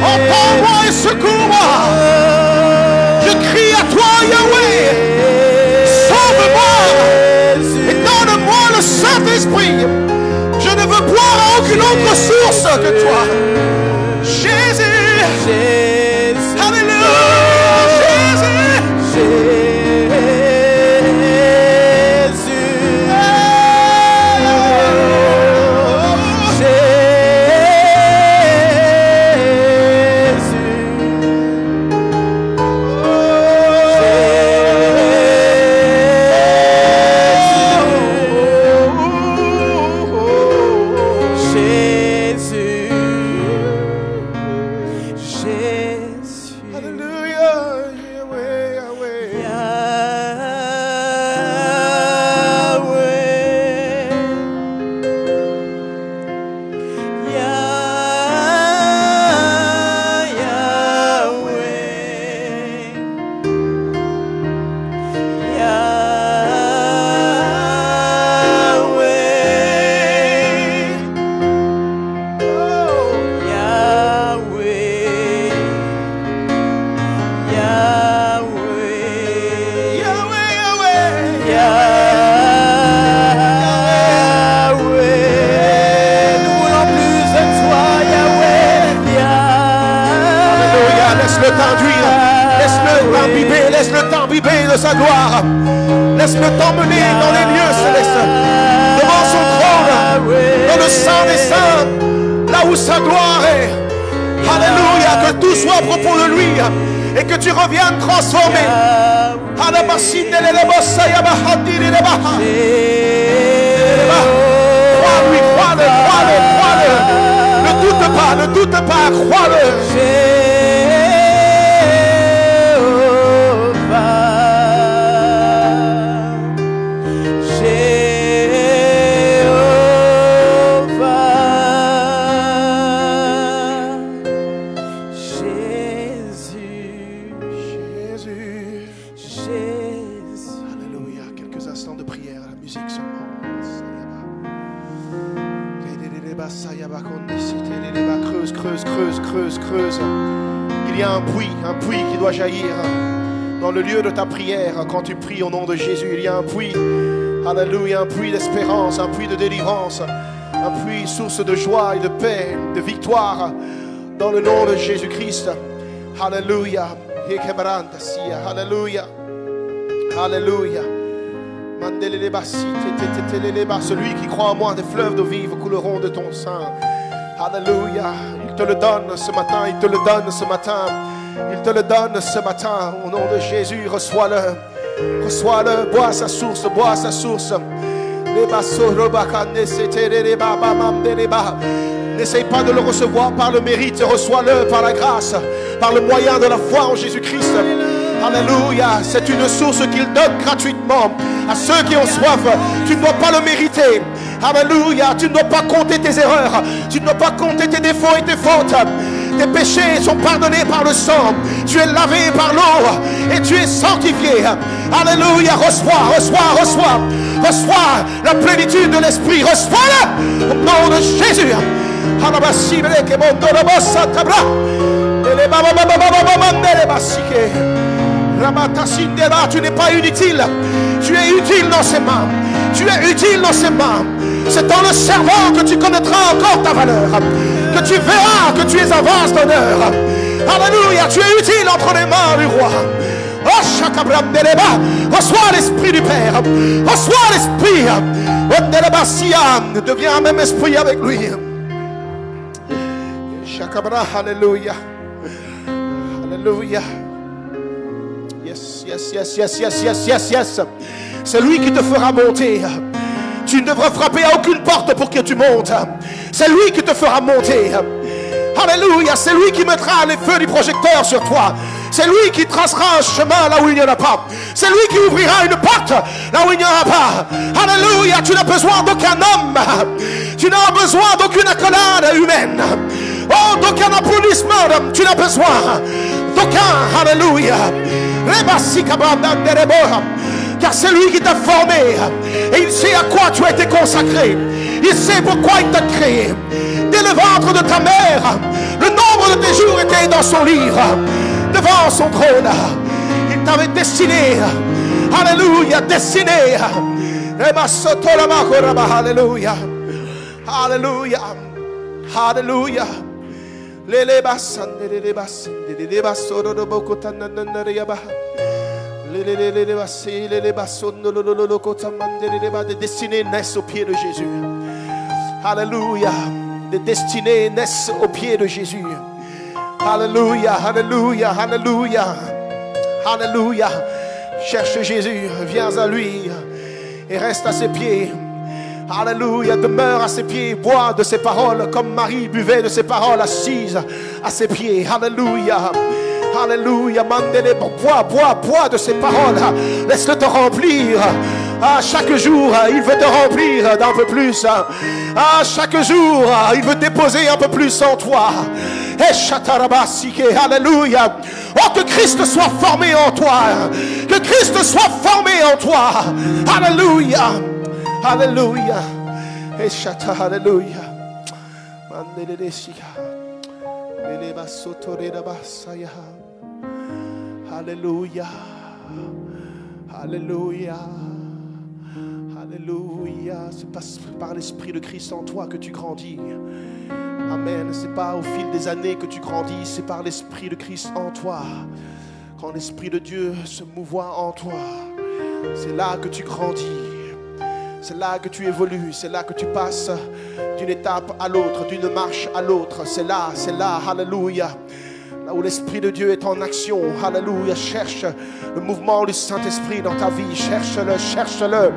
Entends-moi et secours-moi. Je crie à toi, Yahweh. Sauve-moi et donne-moi le Saint-Esprit. Je ne veux boire à aucune autre source que toi. Jésus. Alléluia. Jésus. Laisse-le t'emmener dans les lieux célestes, devant son trône, dans le Saint des Saints, là où sa gloire est. Alléluia, que tout soit à propos de lui et que tu reviennes transformé. Crois-lui, crois-le, crois-le, crois-le. Ne doute pas, ne doute pas, crois-le. Creuse. Il y a un puits qui doit jaillir dans le lieu de ta prière quand tu pries au nom de Jésus. Il y a un puits, alléluia, un puits d'espérance, un puits de délivrance, un puits source de joie et de paix, de victoire dans le nom de Jésus-Christ. Alléluia, alléluia, alléluia. Celui qui croit en moi, des fleuves d'eau vive couleront de ton sein. Alléluia. Il te le donne ce matin, il te le donne ce matin, il te le donne ce matin. Au nom de Jésus, reçois-le, reçois-le, bois sa source, bois sa source. N'essaye pas de le recevoir par le mérite, reçois-le par la grâce, par le moyen de la foi en Jésus-Christ. Alléluia, c'est une source qu'il donne gratuitement à ceux qui ont soif. Tu ne dois pas le mériter. Alléluia, tu ne dois pas compter tes erreurs, tu ne dois pas compter tes défauts et tes fautes. Tes péchés sont pardonnés par le sang, tu es lavé par l'eau et tu es sanctifié. Alléluia, reçois, reçois, reçois, reçois la plénitude de l'Esprit, reçois-le au nom de Jésus. Tu n'es pas inutile, tu es utile dans ses mains, tu es utile dans ses mains. C'est en le servant que tu connaîtras encore ta valeur, que tu verras que tu es en vase d'honneur. Alléluia, tu es utile entre les mains du roi. Oh, Shakabram Deleba, reçois l'esprit du Père, reçois l'esprit. Oh, Deleba Siam, deviens un même esprit avec lui. Shakabra, alléluia, alléluia. Yes, yes, yes, yes, yes, yes, yes, yes. C'est lui qui te fera monter. Tu ne devras frapper à aucune porte pour que tu montes. C'est lui qui te fera monter. Alléluia, c'est lui qui mettra les feux du projecteur sur toi. C'est lui qui tracera un chemin là où il n'y en a pas. C'est lui qui ouvrira une porte là où il n'y en a pas. Alléluia, tu n'as besoin d'aucun homme. Tu n'as besoin d'aucune accolade humaine. Oh, d'aucun applaudissement. Tu n'as besoin d'aucun. Alléluia. Car c'est lui qui t'a formé et il sait à quoi tu as été consacré. Il sait pourquoi il t'a créé. Dès le ventre de ta mère, le nombre de tes jours était dans son livre, devant son trône. Il t'avait destiné. Alléluia, destiné. Alléluia. Alléluia. Alléluia. Des destinées naissent au pied de Jésus. Alléluia. Des destinées naissent au pied de Jésus. Alléluia, alléluia, alléluia. Alléluia. Cherche Jésus, viens à lui et reste à ses pieds. Alléluia, demeure à ses pieds, bois de ses paroles comme Marie buvait de ses paroles assise à ses pieds. Alléluia. Alléluia, mandez-les, bois de ses paroles. Laisse-le te remplir. Chaque jour, il veut te remplir d'un peu plus. Chaque jour, il veut déposer un peu plus en toi. Alléluia. Oh, que Christ soit formé en toi. Que Christ soit formé en toi. Alléluia. Alléluia. Alléluia. Alléluia. Alléluia. Alléluia. C'est par l'Esprit de Christ en toi que tu grandis. Amen. C'est pas au fil des années que tu grandis, c'est par l'Esprit de Christ en toi. Quand l'Esprit de Dieu se mouvoit en toi, C'est là que tu grandis. C'est là que tu évolues. C'est là que tu passes d'une étape à l'autre, d'une marche à l'autre. C'est là, alléluia. Là où l'Esprit de Dieu est en action, alléluia. Cherche le mouvement du Saint-Esprit dans ta vie. Cherche-le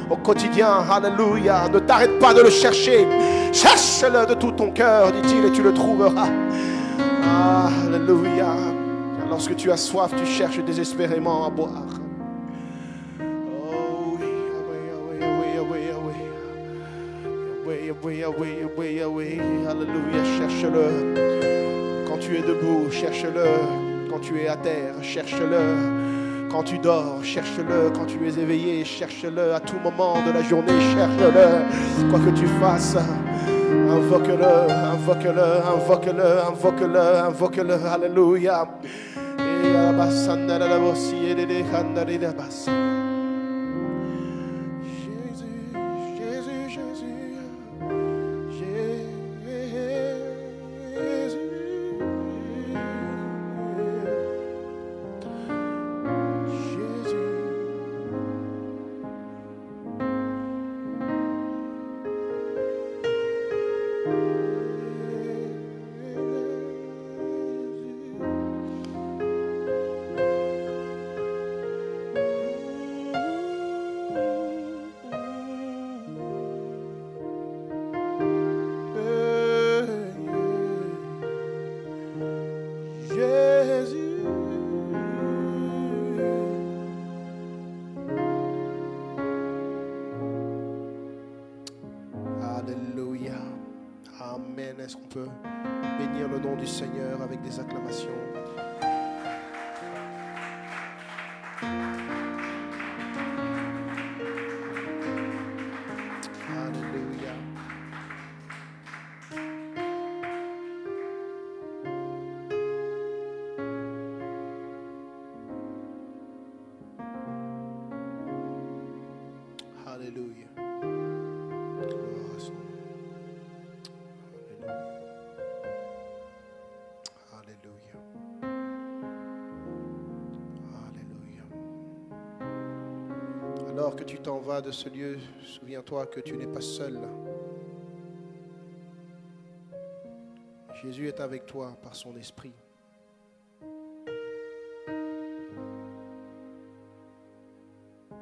au quotidien, alléluia. Ne t'arrête pas de le chercher. Cherche-le de tout ton cœur, dit-il, et tu le trouveras. Alléluia. Lorsque tu as soif, tu cherches désespérément à boire. Oh oui, alléluia. Cherche-le quand tu es debout, cherche-le quand tu es à terre, cherche-le quand tu dors, cherche-le quand tu es éveillé, cherche-le à tout moment de la journée, cherche-le, quoi que tu fasses. Invoque-le, invoque-le, invoque-le, invoque-le, invoque-le, alléluia. Est-ce qu'on peut bénir le nom du Seigneur avec des acclamations? Alléluia. Alléluia. Gloire à son nom. Alors que tu t'en vas de ce lieu, souviens-toi que tu n'es pas seul. Jésus est avec toi par son esprit.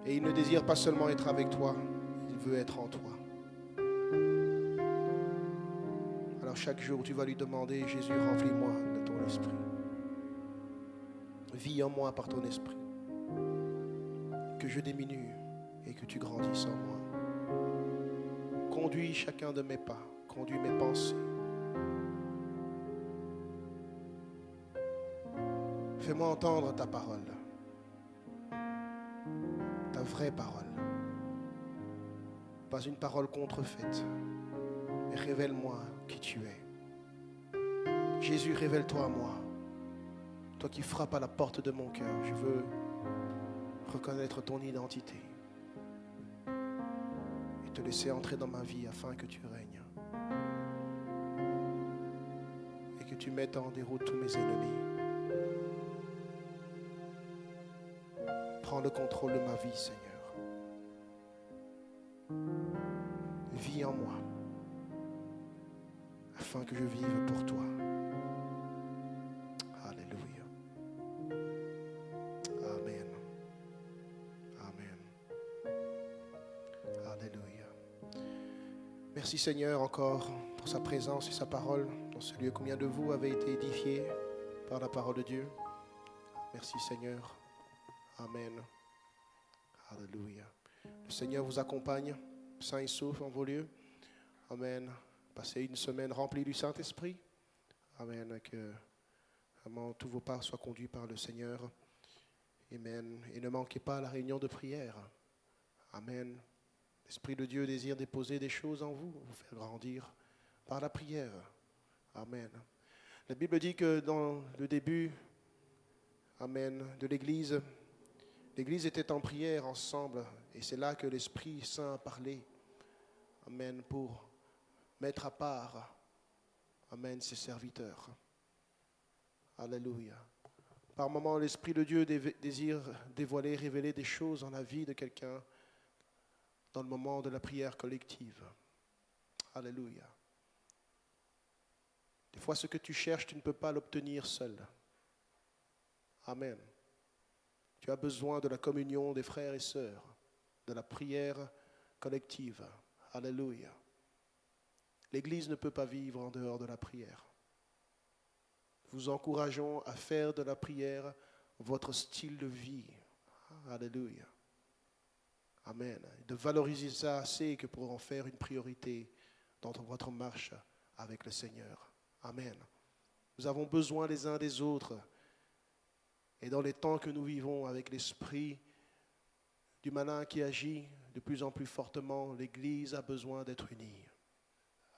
Et il ne désire pas seulement être avec toi, il veut être en toi. Alors chaque jour, tu vas lui demander, Jésus, remplis-moi de ton esprit. Vis en moi par ton esprit. Que je diminue et que tu grandisses en moi. Conduis chacun de mes pas, conduis mes pensées. Fais-moi entendre ta parole, ta vraie parole. Pas une parole contrefaite, mais révèle-moi qui tu es. Jésus, révèle-toi à moi. Toi qui frappes à la porte de mon cœur, je veux reconnaître ton identité et te laisser entrer dans ma vie afin que tu règnes et que tu mettes en déroute tous mes ennemis. Prends le contrôle de ma vie, Seigneur. Vis en moi afin que je vive pour toi. Alléluia. Amen. Amen. Alléluia. Merci Seigneur encore pour sa présence et sa parole dans ce lieu. Combien de vous avez été édifiés par la parole de Dieu? Merci Seigneur. Amen. Alléluia. Le Seigneur vous accompagne, sain et sauf en vos lieux. Amen. Passez une semaine remplie du Saint-Esprit. Amen. Que vraiment tous vos pas soient conduits par le Seigneur. Amen. Et ne manquez pas la réunion de prière. Amen. L'Esprit de Dieu désire déposer des choses en vous, vous faire grandir par la prière. Amen. La Bible dit que dans le début, amen, de l'Église, l'Église était en prière ensemble. Et c'est là que l'Esprit Saint a parlé. Amen. Pour mettre à part, amen, ses serviteurs. Alléluia. Par moments, l'Esprit de Dieu désire dévoiler, révéler des choses dans la vie de quelqu'un dans le moment de la prière collective. Alléluia. Des fois, ce que tu cherches, tu ne peux pas l'obtenir seul. Amen. Tu as besoin de la communion des frères et sœurs, de la prière collective. Alléluia. L'Église ne peut pas vivre en dehors de la prière. Nous vous encourageons à faire de la prière votre style de vie. Alléluia. Amen. De valoriser ça assez que pour en faire une priorité dans votre marche avec le Seigneur. Amen. Nous avons besoin les uns des autres. Et dans les temps que nous vivons avec l'esprit du malin qui agit de plus en plus fortement, l'Église a besoin d'être unie.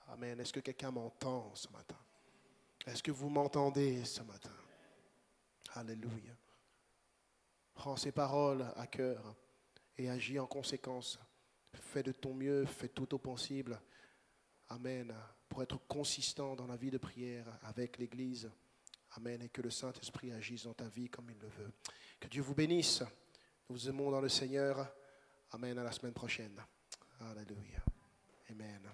Amen. Est-ce que quelqu'un m'entend ce matin? Est-ce que vous m'entendez ce matin? Alléluia. Prends ces paroles à cœur et agis en conséquence. Fais de ton mieux, fais tout au possible. Amen. Pour être consistant dans la vie de prière avec l'Église. Amen. Et que le Saint-Esprit agisse dans ta vie comme il le veut. Que Dieu vous bénisse. Nous vous aimons dans le Seigneur. Amen. À la semaine prochaine. Alléluia. Amen.